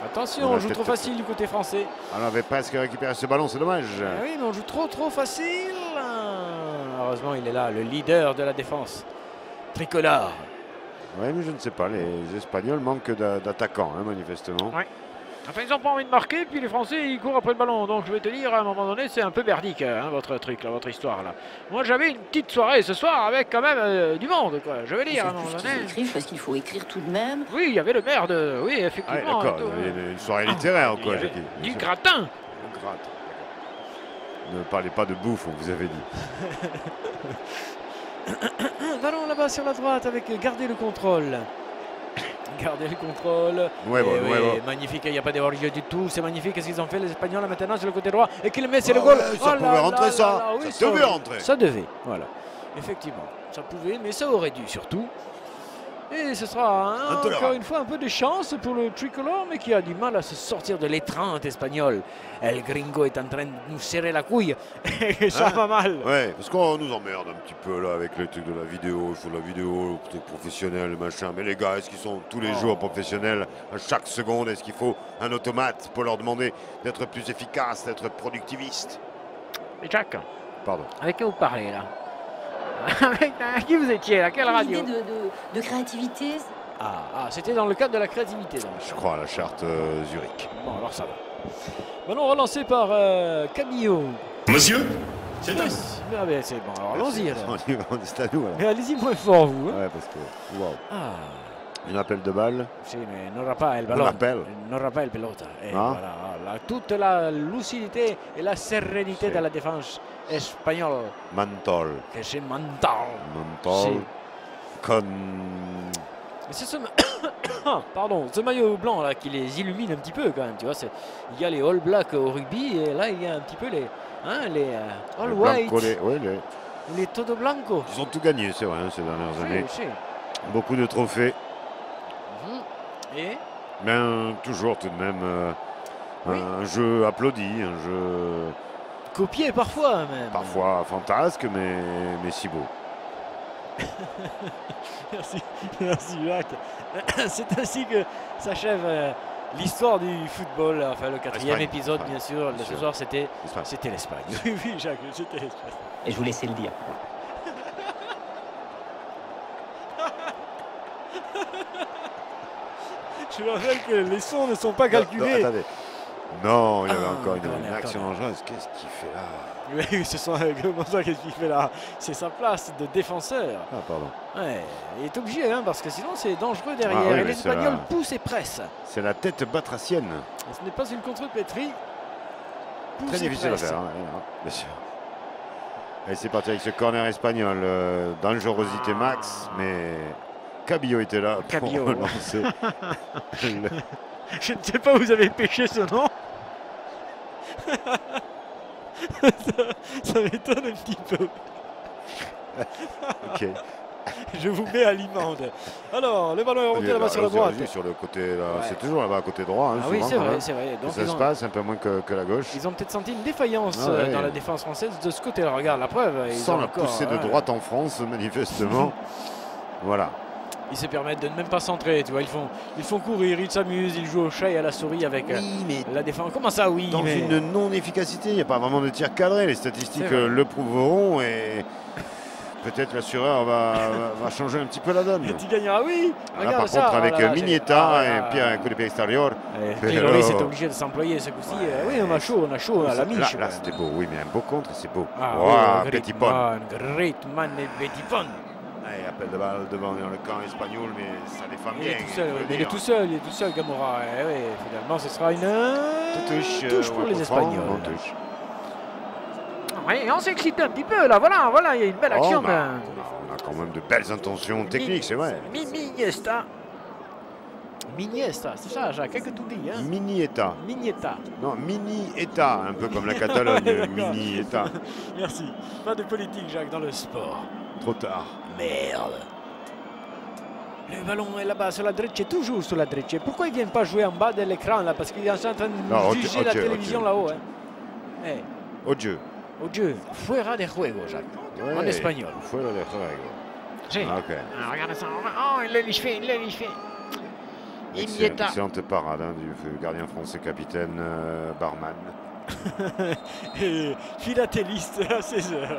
Attention, on joue trop facile du côté français. On avait presque récupéré ce ballon, c'est dommage. Oui, mais on joue trop facile. Heureusement, il est là, le leader de la défense tricolore. Oui, mais je ne sais pas, les Espagnols manquent d'attaquants, manifestement. Ouais. Enfin, ils n'ont pas envie de marquer, puis les Français, ils courent après le ballon. Donc, je vais te dire, à un moment donné, c'est un peu merdique, votre truc, là, votre histoire, là. Moi, j'avais une petite soirée ce soir avec quand même du monde, quoi. Je vais dire, à un moment donné. Parce qu'il faut écrire tout de même. Oui, il y avait le maire de... Oui, effectivement. Ah, d'accord, il y avait une soirée littéraire, quoi, j'ai dit. Du gratin. Du gratin. Ne parlez pas de bouffe, on vous avait dit. Ballon là-bas sur la droite avec garder le contrôle. Garder le contrôle. Magnifique, il n'y a pas d'origine du tout. C'est magnifique. Qu'est-ce qu'ils ont fait les Espagnols maintenant sur le côté droit? Et qu'il met, c'est le goal. Ça pouvait rentrer, ça. Ça devait rentrer. Ça devait, voilà. Effectivement, ça pouvait, mais ça aurait dû surtout. Et ce sera encore une fois un peu de chance pour le tricolore, mais qui a du mal à se sortir de l'étreinte espagnole. El Gringo est en train de nous serrer la couille. Et ça va mal. Ouais, parce qu'on nous emmerde un petit peu là avec le truc de la vidéo. Il faut de la vidéo, le truc professionnel, machin. Mais les gars, est-ce qu'ils sont tous les jours professionnels? À chaque seconde, est-ce qu'il faut un automate pour leur demander d'être plus efficace, d'être productiviste? Mais Jacques, pardon. Avec qui vous parlez là? Avec qui vous étiez là? Quelle radio? L'idée de créativité. C'était dans le cadre de la créativité. Donc. Je crois à la charte Zurich. Bon, alors ça va. Ballon relancé par Camillo. Monsieur, c'est bon, alors allons-y. C'est à nous. Mais allez-y moins fort, vous. Ouais, parce que. Wow. Un appel de balle. Si, mais n'aura pas le ballon. N'aura pas le pelota. Et voilà, toute la lucidité et la sérénité de la défense espagnole. Mantol. Que c'est Mantol. C'est ce... Pardon, ce maillot blanc là qui les illumine un petit peu quand même, tu vois. Il y a les All Blacks au rugby et là il y a un petit peu les All White, les Todo Blanco. Ils ont tout gagné, c'est vrai, ces dernières années. Beaucoup de trophées. Et toujours tout de même un jeu applaudi, un jeu copié parfois même. Parfois fantasque, mais si beau. Merci Jacques. C'est ainsi que s'achève l'histoire du football, enfin le 4e épisode bien sûr. Ce soir c'était l'Espagne. Oui Jacques, c'était l'Espagne. Et je vous laissais le dire. Je rappelle que les sons ne sont pas calculés. Non, il y avait encore une action dangereuse. Qu'est-ce qu'il fait là? Oui, c'est ça. Qu'est-ce qu'il fait là? C'est sa place de défenseur. Ah, pardon. Ouais, il est obligé, parce que sinon c'est dangereux derrière. Et les Espagnols poussent et pressent. C'est la tête batracienne. Et ce n'est pas une contrepétrie. Très difficile à faire, bien sûr. Et c'est parti avec ce corner espagnol. Dangerosité max, mais Cabillo était là pour relancer. Je ne sais pas où vous avez pêché ce nom. ça m'étonne un petit peu. Ok. Je vous mets à l'imande. Alors, le ballon est remonté là-bas sur la droite. Sur le côté là, c'est toujours là-bas à côté droit. Oui, c'est vrai. Donc ça se passe un peu moins que la gauche. Ils ont peut-être senti une défaillance dans la défense française de ce côté-là. Regarde la preuve. Sans la poussée de droite en France, manifestement. Voilà. Ils se permettent de ne même pas centrer, tu vois, ils font courir, ils s'amusent, ils jouent au chat et à la souris avec la défense. Comment ça, oui? Dans une non-efficacité, il n'y a pas vraiment de tir cadré, les statistiques le prouveront et peut-être l'assureur va changer un petit peu la donne. Tu gagneras, oui. Là, par contre, avec Minieta et puis un coup de pied extérieur. Loris est obligé de s'employer ce coup-ci. Oui, on a chaud à la miche. Là c'était beau, oui, mais un beau contre, c'est beau. Petit man et petit pon. Ouais, appel de balle devant le camp espagnol, mais ça défend bien. Il est tout seul, Gamora. Ouais, finalement, ce sera une touche pour les Espagnols. Oui, on s'excite un petit peu là, voilà, il y a une belle action. On a quand même de belles intentions techniques, c'est vrai. Miniesta, c'est ça, Jacques, qu'est-ce que tu dis hein? Minieta. Non, mini-État, un peu comme la Catalogne, mini-État. Merci. Pas de politique, Jacques, dans le sport. Trop tard. Merde. Le ballon est là-bas, sur la droite, toujours sur la droite. Pourquoi il ne vient pas jouer en bas de l'écran là? Parce qu'il est en train de juger la télévision là-haut. Hein. Au jeu. Fuera de juego, Jacques. En espagnol. Fuera de juego. Sí. Ok. Regardez ça. Oh, il l'a fait. Excellente parade du gardien français capitaine Barman. Et philatéliste à 16h.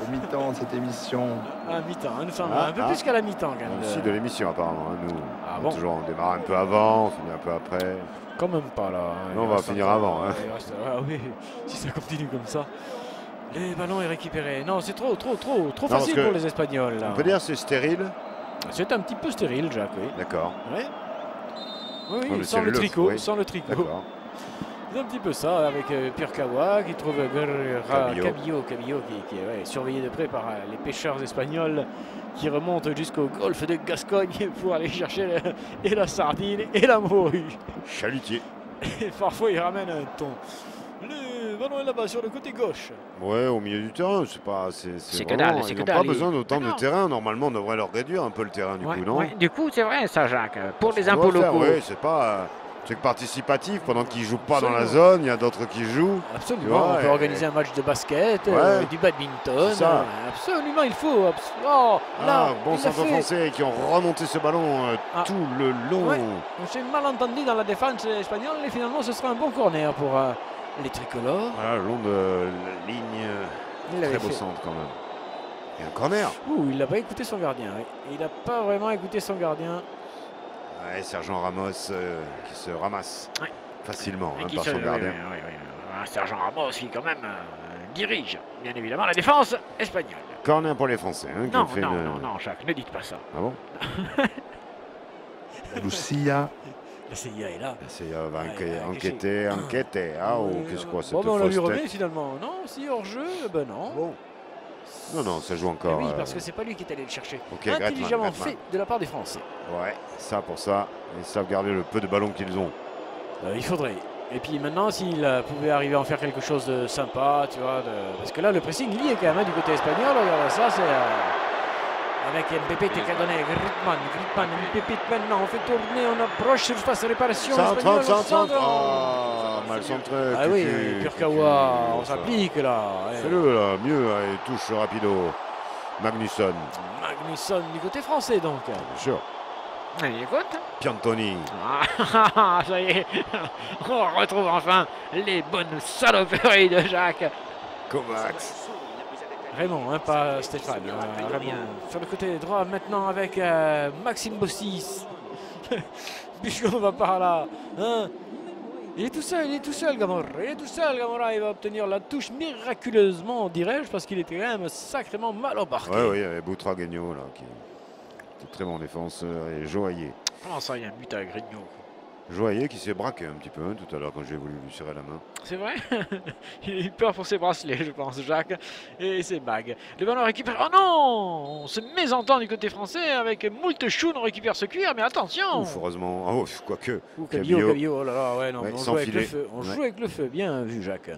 Au mi-temps de cette émission. À mi-temps, nous sommes un peu plus qu'à la mi-temps quand même. Aussi de l'émission apparemment. Nous, toujours, on démarre un peu avant, on finit un peu après. Quand même pas là. Non, on va finir avant. Hein. Oui, si ça continue comme ça. Le ballon est récupéré. Non, c'est trop facile pour les Espagnols. Là. On peut dire c'est stérile. C'est un petit peu stérile, Jacques, oui. D'accord. Ouais. Oui, sans le tricot. D'accord. C'est un petit peu ça, avec Pirkawa qui trouve Cabillo qui est surveillé de près par les pêcheurs espagnols qui remontent jusqu'au golfe de Gascogne pour aller chercher la sardine et la morue. Chalutier. Et parfois il ramène un thon. Le ballon est là-bas sur le côté gauche. Ouais, au milieu du terrain, c'est que dalle. Ils n'ont pas besoin d'autant de terrain. Normalement, on devrait leur réduire un peu le terrain du coup, non? Du coup, c'est vrai ça, Jacques. Pour les impôts locaux. Oui, c'est pas truc participatif. Pendant qu'ils ne jouent pas dans la zone, il y a d'autres qui jouent. Absolument. On peut organiser un match de basket, du badminton. Ça. Absolument, il faut. Bon centre français qui ont remonté ce ballon tout le long. Ouais. On s'est mal entendu dans la défense espagnole et finalement, ce sera un bon corner pour les tricolores. Voilà, le long de la ligne. Très beau centre quand même. Et un corner. Il n'a pas écouté son gardien. Il n'a pas vraiment écouté son gardien. Ouais, Sergent Ramos qui se ramasse facilement par son gardien. Sergent Ramos qui quand même dirige bien évidemment la défense espagnole. Corner pour les Français. Non, Jacques, ne dites pas ça. Ah bon? Lucia. La CIA est là. La CIA va enquêter. Qu'est-ce que c'est? On la lui remet finalement. Non, si hors-jeu, ben non. Bon. Non, ça joue encore. Oui, parce que c'est pas lui qui est allé le chercher. Intelligemment fait de la part des Français. Ouais, ça pour ça. Ils savent garder le peu de ballons qu'ils ont. Il faudrait. Et puis maintenant, s'il pouvait arriver à en faire quelque chose de sympa, tu vois, parce que là, le pressing, il y est quand même du côté espagnol. Regarde ça, c'est avec Mbappé qui a donné Griezmann, Mbappé maintenant, on fait tourner, on approche, surface réparation. Centre. Mal centré. Ah oui, Pirkawa, on s'applique là. Fais-le là, mieux, allez, touche rapido. Magnusson du côté français donc. Bien sûr. Écoute. Piantoni. Ça y est, on retrouve enfin les bonnes saloperies de Jacques. Kovacs. Raymond, pas Stéphane. Raymond. Sur le côté droit maintenant avec Maxime Bossis. Puisqu'on va par là. Il est tout seul, Gamora. Il va obtenir la touche miraculeusement, dirais-je, parce qu'il était quand même sacrément mal embarqué. Oui, il y avait Boutragueño là, qui était très bon défenseur, et Joaillier. Comment ça, il y a un but à Grigno? Joaillier qui s'est braqué un petit peu tout à l'heure quand j'ai voulu lui serrer la main. C'est vrai. Il a eu peur pour ses bracelets, je pense, Jacques, et ses bagues. Le ballon récupère. Oh non! On se mésentend du côté français avec moult choune, on récupère ce cuir, mais attention! Heureusement. Quoique. Cabillo, oh là là, ouais, non, on joue avec le feu. On joue avec le feu, bien vu, Jacques.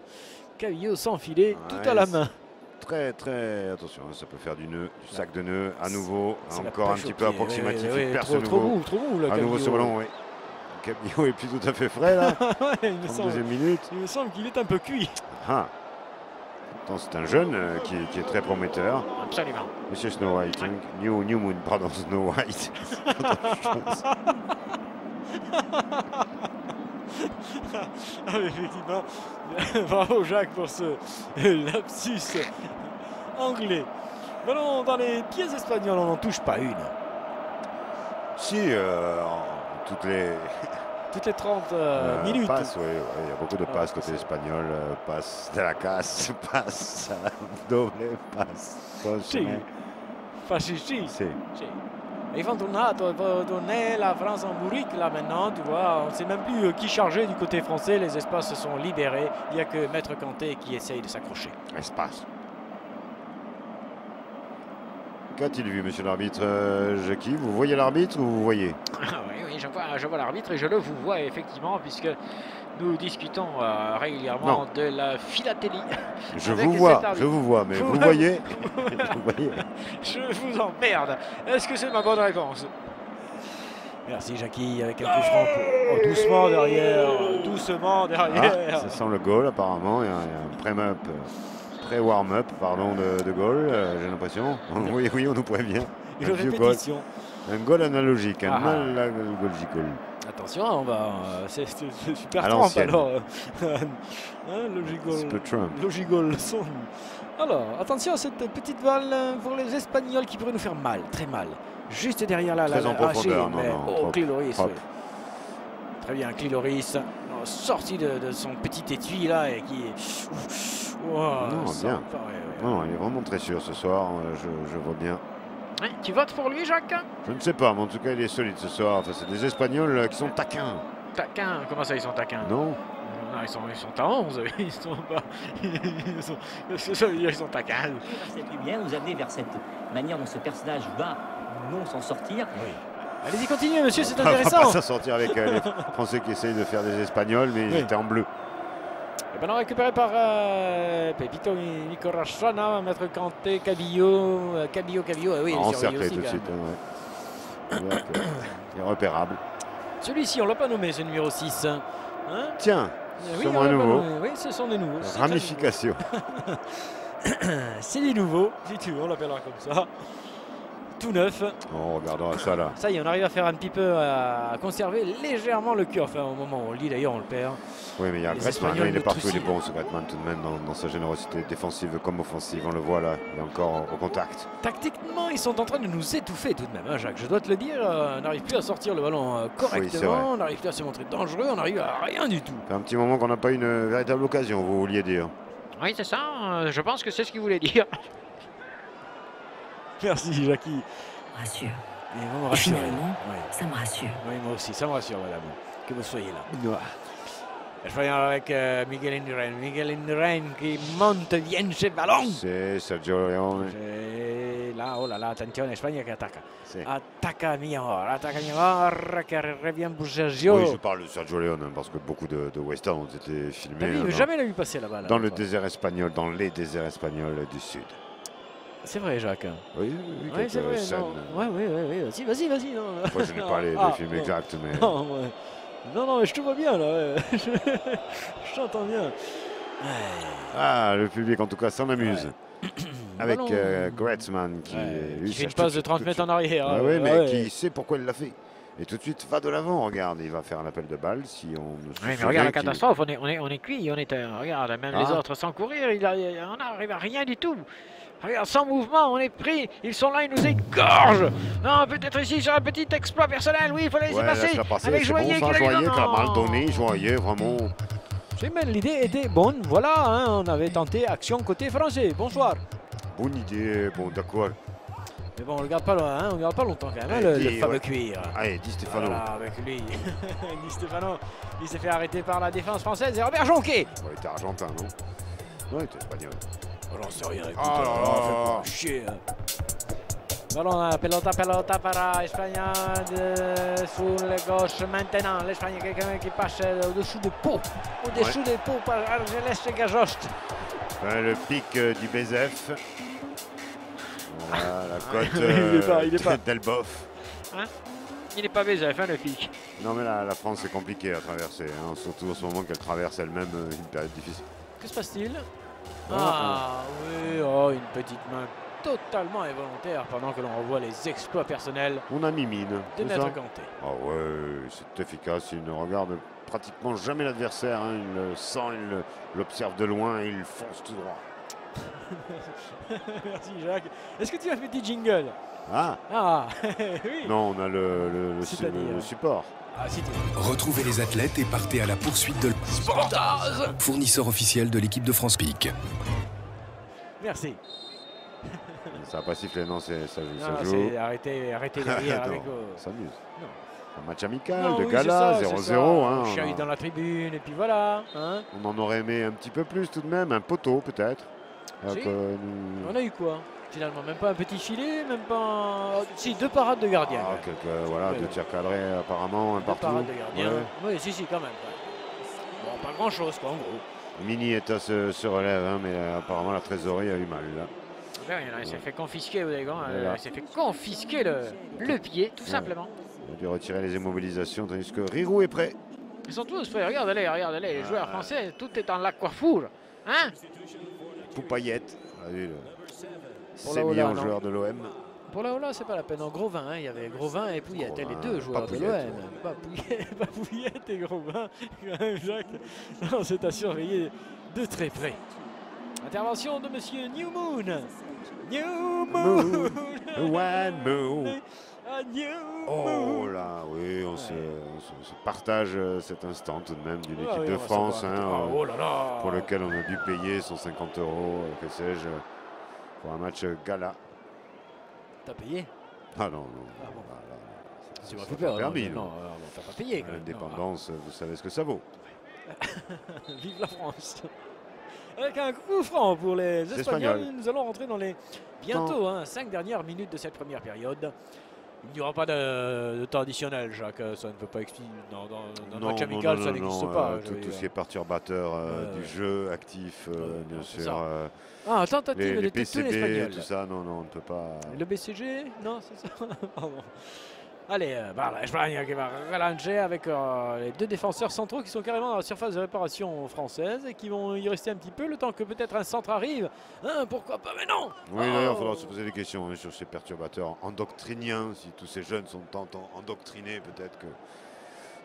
Cabillo sans filet, tout à la main. Très, attention, ça peut faire du sac de nœud, à nouveau, encore un petit peu approximatif, il perd ce trop mou, à nouveau ce ballon, oui. Cabillo est plus tout à fait frais là, en deuxième minute. Il me semble qu'il est un peu cuit. C'est un jeune qui est très prometteur. Absolument. Monsieur Snow White, New Moon, pardon, Snow White. Effectivement, bravo Jacques pour ce lapsus anglais. Ballon dans les pieds espagnols, on n'en touche pas une. Si, toutes les 30 minutes. Passe, il y a beaucoup de passes côté espagnol. Passe de la casse, passe à la double, passe. Fascisti. Sì. Sì. Ils vont tourner la France en bourrique là maintenant, tu vois. On ne sait même plus qui charger du côté français. Les espaces se sont libérés. Il n'y a que Maître Kanté qui essaye de s'accrocher. Espace. Qu'a-t-il vu, monsieur l'arbitre Jackie? Vous voyez l'arbitre ou vous voyez? Oui, je vois l'arbitre et je le vous vois effectivement, puisque nous discutons régulièrement de la philatélie. Je vous vois, mais vous voyez, vous voyez. Je vous emmerde. Est-ce que c'est ma bonne réponse? Merci Jackie, avec un coup franc. Doucement derrière, doucement derrière. Ah, ça sent le goal apparemment, il y a un pré-up. Pré-warm-up, pardon, de goal, j'ai l'impression. Oui, on nous prévient. Une répétition. Un goal analogique, un analogical. Attention, on va. C'est super à Trump alors. Logical son. Alors, attention à cette petite balle pour les Espagnols qui pourrait nous faire mal, très mal. Juste derrière là, très en profondeur, Cliloris. Oui. Très bien, Cliloris, sorti de son petit étui là et qui est. Non, bien. Non, il est vraiment très sûr ce soir, je vois bien. Tu votes pour lui, Jacques? Je ne sais pas, mais en tout cas, il est solide ce soir. Enfin, c'est des Espagnols qui sont taquins. Taquins? Comment ça, ils sont taquins? Non. Non, ils sont à 11. Ils sont pas. Ça veut dire qu'ils sont taquins. C'est plus bien nous amener vers cette manière dont ce personnage va non s'en sortir. Oui. Allez-y, continuez, monsieur, c'est intéressant. intéressant. On va pas s'en sortir avec les Français qui essayent de faire des Espagnols, mais ils étaient en bleu. Et ballon récupéré par Pepito Nicorachana, Maître Kanté, Cabillo, oui, il est encerclé tout de suite. Il est repérable. Celui-ci, on ne l'a pas nommé, ce numéro 6. Hein? Tiens, oui, c'est un nouveau. Oui, ce sont des nouveaux. Ramification. C'est des nouveaux, si tu veux, on l'appellera comme ça. Tout neuf. On regardera ça là. Ça y est, on arrive à faire un petit peu, à conserver légèrement le cœur. Enfin, au moment où on le lit, d'ailleurs, on le perd. Oui, mais il y a Griezmann, il est partout, il est bon ce Griezmann tout de même dans sa générosité défensive comme offensive. On le voit là, il est encore au contact. Tactiquement, ils sont en train de nous étouffer tout de même, hein, Jacques. Je dois te le dire, on n'arrive plus à sortir le ballon correctement, on n'arrive plus à se montrer dangereux, on n'arrive à rien du tout. Ça fait un petit moment qu'on n'a pas eu une véritable occasion, vous vouliez dire. Oui, c'est ça, je pense que c'est ce qu'il voulait dire. Merci, Jackie. Rassure. Et vous me rassurez. Ça me rassure. Oui, moi aussi, ça me rassure, madame, que vous soyez là. Je vais avec Miguel Indurain. Miguel Indurain qui monte, vient chez le ballon. C'est Sergio Leone. Là, oh là là, attention, Espagne qui attaque. Attaque Mior qui revient pour Sergio. Oui, je parle de Sergio Leone parce que beaucoup de westerns ont été filmés. Jamais l'a vu passer là-bas. Dans le désert espagnol, dans les déserts espagnols du sud. C'est vrai, Jacques. Oui, c'est vrai. Oui, vas-y. Moi, je n'ai pas les films exacts, mais... Non, mais je te vois bien, là. Je t'entends bien. Ah, le public, en tout cas, s'en amuse. Avec Griezmann qui fait une passe de 30 mètres en arrière. Oui, mais qui sait pourquoi il l'a fait. Et tout de suite, va de l'avant. Regarde, il va faire un appel de balle si on... Oui, mais regarde la catastrophe. On est cuit. Regarde, même les autres sans courir, on n'arrive à rien du tout. Regarde, sans mouvement, on est pris. Ils sont là, ils nous égorgent. Non, peut-être ici sur un petit exploit personnel. Oui, il faut laisser passer. Avec Joyer qui a mal donné. Joyer, vraiment. L'idée était bonne. Voilà, hein, on avait tenté action côté français. Bonsoir. Bonne idée, bon, d'accord. Mais bon, on ne regarde pas loin, hein, on regarde pas longtemps quand même, le fameux cuir. Allez, Di Stefano. Voilà, avec lui. Di Stefano, il s'est fait arrêter par la défense française et Robert Jonquet. Il était argentin, non? Non, il était espagnol. J'en sais rien, écoute, fais pas chier. Ballon, pelota para Espagne sur la gauche maintenant. L'Espagne qui passe au-dessous des pots. Au-dessous des pots par Argelès Gajost. Le pic du Bézef. Voilà, la côte d'Elboff. Hein? Il n'est pas Bézef, hein, le pic. Non, mais la France est compliquée à traverser, hein, surtout en ce moment qu'elle traverse elle-même une période difficile. Que se passe-t-il? Oui, une petite main totalement involontaire pendant que l'on revoit les exploits personnels. On a mis mine. De Maître Kanté. Ah ouais, c'est efficace. Il ne regarde pratiquement jamais l'adversaire. Hein. Il le sent, il l'observe de loin et il fonce tout droit. Merci Jacques. Est-ce que tu as un petit jingle? Oui. Non, on a le support. Retrouvez les athlètes et partez à la poursuite de Sportaz, fournisseur officiel de l'équipe de France Peak. Merci. Ça n'a pas sifflé, non, ça joue. C'est arrêtez derrière avec... On s'amuse. Un match amical non, de oui, gala, 0-0. Hein, Chahut dans la tribune, et puis voilà. Hein. On en aurait aimé un petit peu plus tout de même, un poteau peut-être. Si. On a eu quoi finalement? Même pas un petit filet, même pas... Si, 2 parades de gardien. Voilà, 2 tirs cadrés apparemment, un partout. 2 parades de gardien. Oui, si, quand même. Bon, pas grand-chose quoi, en gros. Minietta se relève, hein, mais apparemment la trésorerie a eu mal là. Il s'est fait confisquer, vous avez il s'est fait confisquer le pied, tout simplement. Il a dû retirer les immobilisations, tandis que Rirou est prêt. Ils sont tous prêts, regardez-les, les joueurs français, tout est en la coiffure. Hein? Poupaillette, sémillant joueur de l'OM. Pour la Ola, c'est pas la peine. En Grovin, hein, il y avait Grovin et Pouillette, les 2 joueurs de l'OM. Pas Pouillette et Grovin, quand même, Jacques. Non, c'est à surveiller de très près. Intervention de monsieur New Moon. New Moon. One Moon. Oh là, oui, on se partage cet instant tout de même d'une équipe de France pour lequel on a dû payer 150 €, que sais-je, pour un match gala. T'as payé? Ah non. Tu m'as fait peur. Permis, non, t'as pas payé. L'indépendance, vous savez ce que ça vaut. Vive la France. Avec un coup franc pour les Espagnols, nous allons rentrer dans les bientôt 5 dernières minutes de cette première période. Il n'y aura pas de temps additionnel, Jacques. Ça ne peut pas expliquer. Dans le match amical, ça n'existe pas. Tout ce qui est perturbateur du jeu actif, bien sûr. Tentative de PCB, l'espagnol. tout ça, non, on ne peut pas. Le BCG, non, c'est ça. Pardon. Allez, l'Espagne qui va relancer avec les 2 défenseurs centraux qui sont carrément dans la surface de réparation française et qui vont y rester un petit peu le temps que peut-être un centre arrive. Hein, pourquoi pas? Mais non. Oui, d'ailleurs, il faudra se poser des questions sur ces perturbateurs endocriniens. Si tous ces jeunes sont tant endoctrinés, peut-être que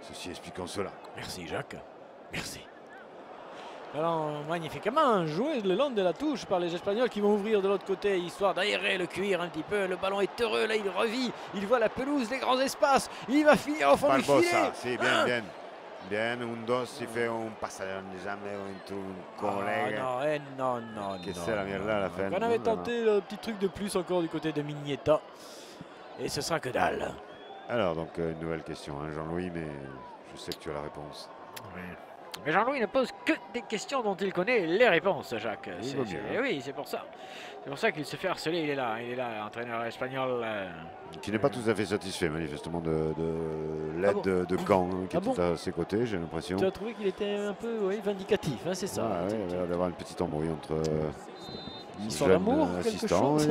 ceci explique en cela. Merci, Jacques. Merci. Alors, magnifiquement joué le long de la touche par les Espagnols qui vont ouvrir de l'autre côté, histoire d'aérer le cuir un petit peu. Le ballon est heureux, là il revit, il voit la pelouse, les grands espaces, il va finir au fond du filet. C'est bien. Bien, un dos, il fait un passage de jambes entre un collègue. Non. Qu'est-ce que c'est la merde là à la fin? On avait tenté le petit truc de plus encore du côté de Minietta. Et ce sera que dalle. Alors, donc, une nouvelle question, hein, Jean-Louis, mais je sais que tu as la réponse. Oui. Mais Jean-Louis ne pose que des questions dont il connaît les réponses, Jacques. Oui, c'est pour ça. C'est pour ça qu'il se fait harceler. Il est là, entraîneur espagnol. Qui n'est pas tout à fait satisfait, manifestement, de l'aide de Caen, qui est à ses côtés, j'ai l'impression. Tu as trouvé qu'il était un peu vindicatif, hein, c'est ça. Il a l'air d'avoir une petite embrouille entre une histoire d'amour, quelque chose.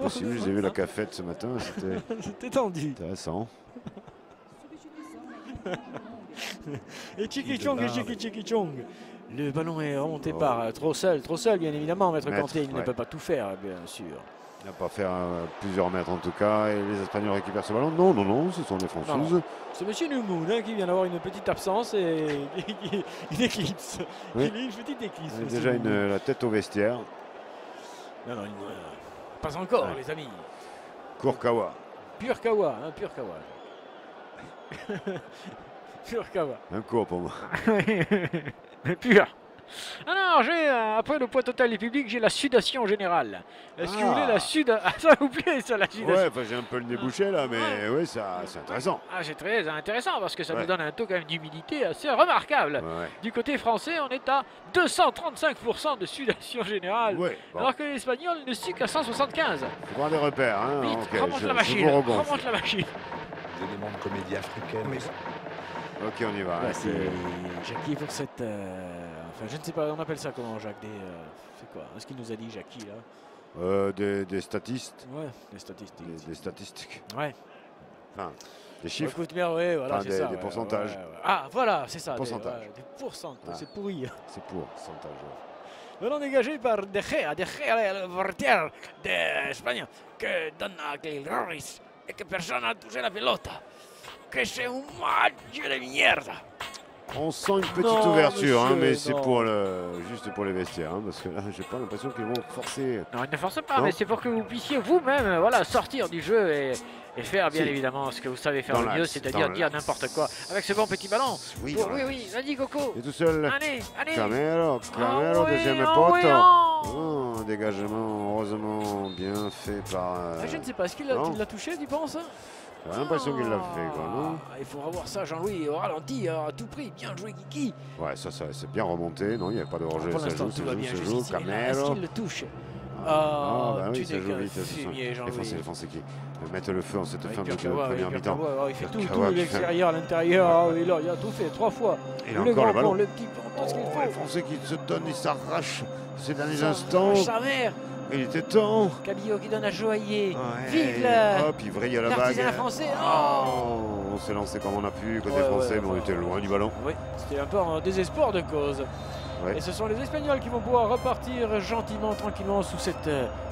Possible. J'ai vu la cafette ce matin, c'était tendu. Intéressant. Et Tchiki Chong. Le ballon est remonté par trop seul bien évidemment, Maître Kanté, il ne peut pas tout faire, bien sûr. Il n'a pas fait plusieurs mètres en tout cas, et les Espagnols récupèrent ce ballon. Non, ce sont des Françaises. C'est monsieur Noumoun qui vient d'avoir une petite absence et une éclipse. Oui. Il a une petite éclipse. Il a déjà la tête au vestiaire. Non, pas encore, les amis. Kurkawa. Pur Kawa. Pur Kawa. Un cours pour moi. Pur. Alors, après le poids total du public, j'ai la sudation générale. Est-ce que vous voulez la sudation? Ça vous plaît, ça, la sudation? Ouais, j'ai un peu le nez bouché là, mais oui, c'est intéressant. C'est très intéressant parce que ça nous donne un taux quand même d'humidité assez remarquable. Du côté français, on est à 235% de sudation générale, alors que l'Espagnol ne suit qu'à 175. Faut voir les repères. Hein. Vite, remonte la machine. Des éléments de comédie africaine. Oui. Ok, on y va. Merci Jackie pour cette... Enfin, je ne sais pas, on appelle ça comment, Jacques? C'est quoi? Est-ce qu'il nous a dit, Jackie, là? Des statistes. Ouais, des statistiques. Des statistiques. Ouais. Enfin, des chiffres. Écoute bien, voilà, c'est ça. Des pourcentages. Ah, voilà, c'est ça. Pourcentage. Des pourcentages, c'est pourri. C'est pourcentage. Ballon dégagé par De Gea, le portier d'Espagne, que donne à Gilroris et que personne n'a touché la pelota. Que c'est un match de merde. On sent une petite ouverture, mais c'est juste pour les vestiaires, parce que là, j'ai pas l'impression qu'ils vont forcer. Non, ils ne forcent pas, mais c'est pour que vous puissiez vous-même sortir du jeu et faire bien évidemment ce que vous savez faire le mieux, c'est-à-dire dire n'importe quoi. Avec ce bon petit ballon. Oui, vas-y Coco. Il est tout seul. Allez. Camero, deuxième poteau. Un dégagement heureusement bien fait par... je ne sais pas, est-ce qu'il l'a touché, tu penses? J'ai l'impression qu'il l'a fait, quoi, non? Il faut revoir ça, Jean-Louis, au ralenti, à tout prix. Bien joué, Kiki. Ouais, ça c'est bien remonté. Non, il n'y a pas de rejet. Pour Ça l'instant, joue, tout va bien. Camero. Est-ce qu'il le touche? Bah oui, tu ça joue vite. fumier, Jean-Louis. Les Français qui mettent le feu en cette fin de première mi-temps. Il fait tout, l'extérieur, l'intérieur. Il a tout fait 3 fois. Il a encore le ballon. Le petit pont, tout ce qu'il faut. Les Français qui se donnent, ils s'arrachent ces derniers instants. Sa mère. Il était temps. Cabillo qui donne à Joaillier. Ouais. Vive la... Hop, il vrille à la bague. L'artisanat français. On s'est lancé comme on a pu côté français, mais on était loin du ballon. Oui, c'était un peu en désespoir de cause. Ouais. Et ce sont les Espagnols qui vont pouvoir repartir gentiment, tranquillement, sous cette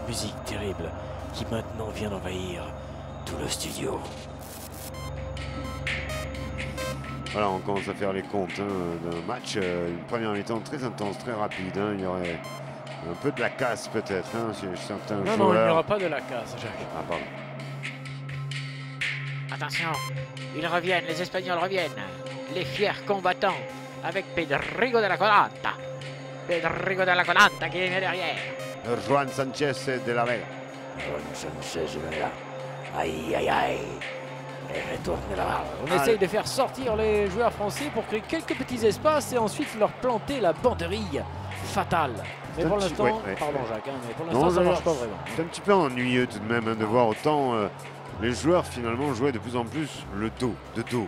musique terrible qui maintenant vient d'envahir tout le studio. Voilà, on commence à faire les comptes d'un match, une première mi-temps très intense, très rapide. Il y aurait un peu de la casse peut-être chez certains joueurs. Non, il n'y aura pas de la casse, Jacques. Ah, pardon. Attention, ils reviennent, les Espagnols reviennent. Les fiers combattants avec Pedrigo de la Colanta. Pedrigo de la Colanta qui est derrière. Juan Sanchez de la Vega. Juan Sanchez de la Vega. Aïe, aïe, aïe. Et retourne là-bas. On essaye de faire sortir les joueurs français pour créer quelques petits espaces et ensuite leur planter la banderille fatale. Mais pour l'instant, pardon Jacques, mais pour l'instant ça ne marche pas vraiment. C'est un petit peu ennuyeux tout de même de voir autant les joueurs finalement jouer de plus en plus le dos, de dos.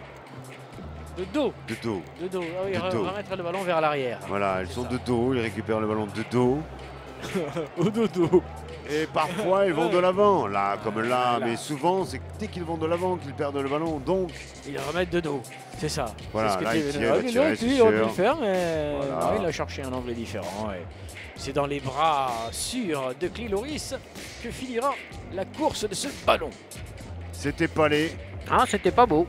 De dos. De dos. De dos. Ah oui, remettre le ballon vers l'arrière. Voilà, ils sont de dos, ils récupèrent le ballon de dos. Au dodo. Et parfois ils vont de l'avant, là comme là, mais souvent c'est dès qu'ils vont de l'avant qu'ils perdent le ballon, donc... Ils remettent de dos, c'est ça. Voilà, là il aurait pu le faire, mais voilà. Il a cherché un angle différent. C'est dans les bras sûrs de Clis-Loris que finira la course de ce ballon. C'était pas laid. Ah, c'était pas beau.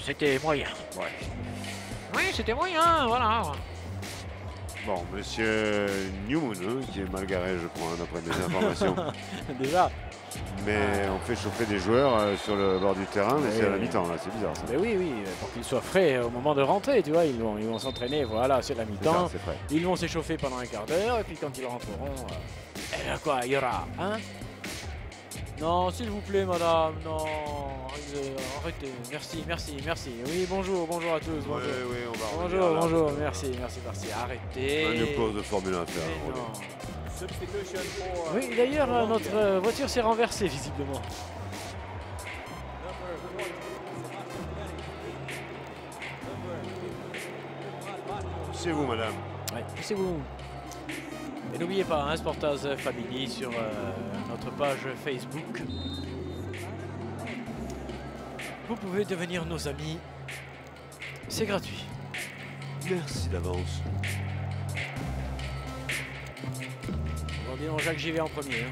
C'était moyen. Ouais. Oui, c'était moyen, voilà. Bon, monsieur Newman, qui est mal garé, je crois, d'après mes informations. Déjà. Mais on fait chauffer des joueurs sur le bord du terrain, mais c'est à la mi-temps, là, c'est bizarre ça. Mais oui, pour qu'ils soient frais au moment de rentrer, tu vois, ils vont s'entraîner, voilà, c'est la mi-temps. Ils vont s'échauffer pendant un quart d'heure, et puis quand ils rentreront, eh bien quoi, il y aura, hein? Non, s'il vous plaît, madame, non, arrêtez, merci. Oui, bonjour à tous. Bonjour. Oui, on va bonjour, merci, arrêtez. Une pause de Formule 1 à faire. Oui, d'ailleurs, notre voiture s'est renversée, visiblement. C'est vous, madame. Oui, c'est vous. Et n'oubliez pas, hein, Sportaz Family sur notre page Facebook. Vous pouvez devenir nos amis. C'est gratuit. Merci d'avance. Bon, dis donc, Jacques, j'y vais en premier. Hein.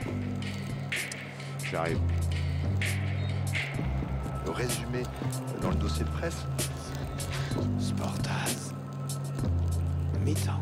J'arrive. Le résumé dans le dossier de presse. Sportaz. Mi-temps.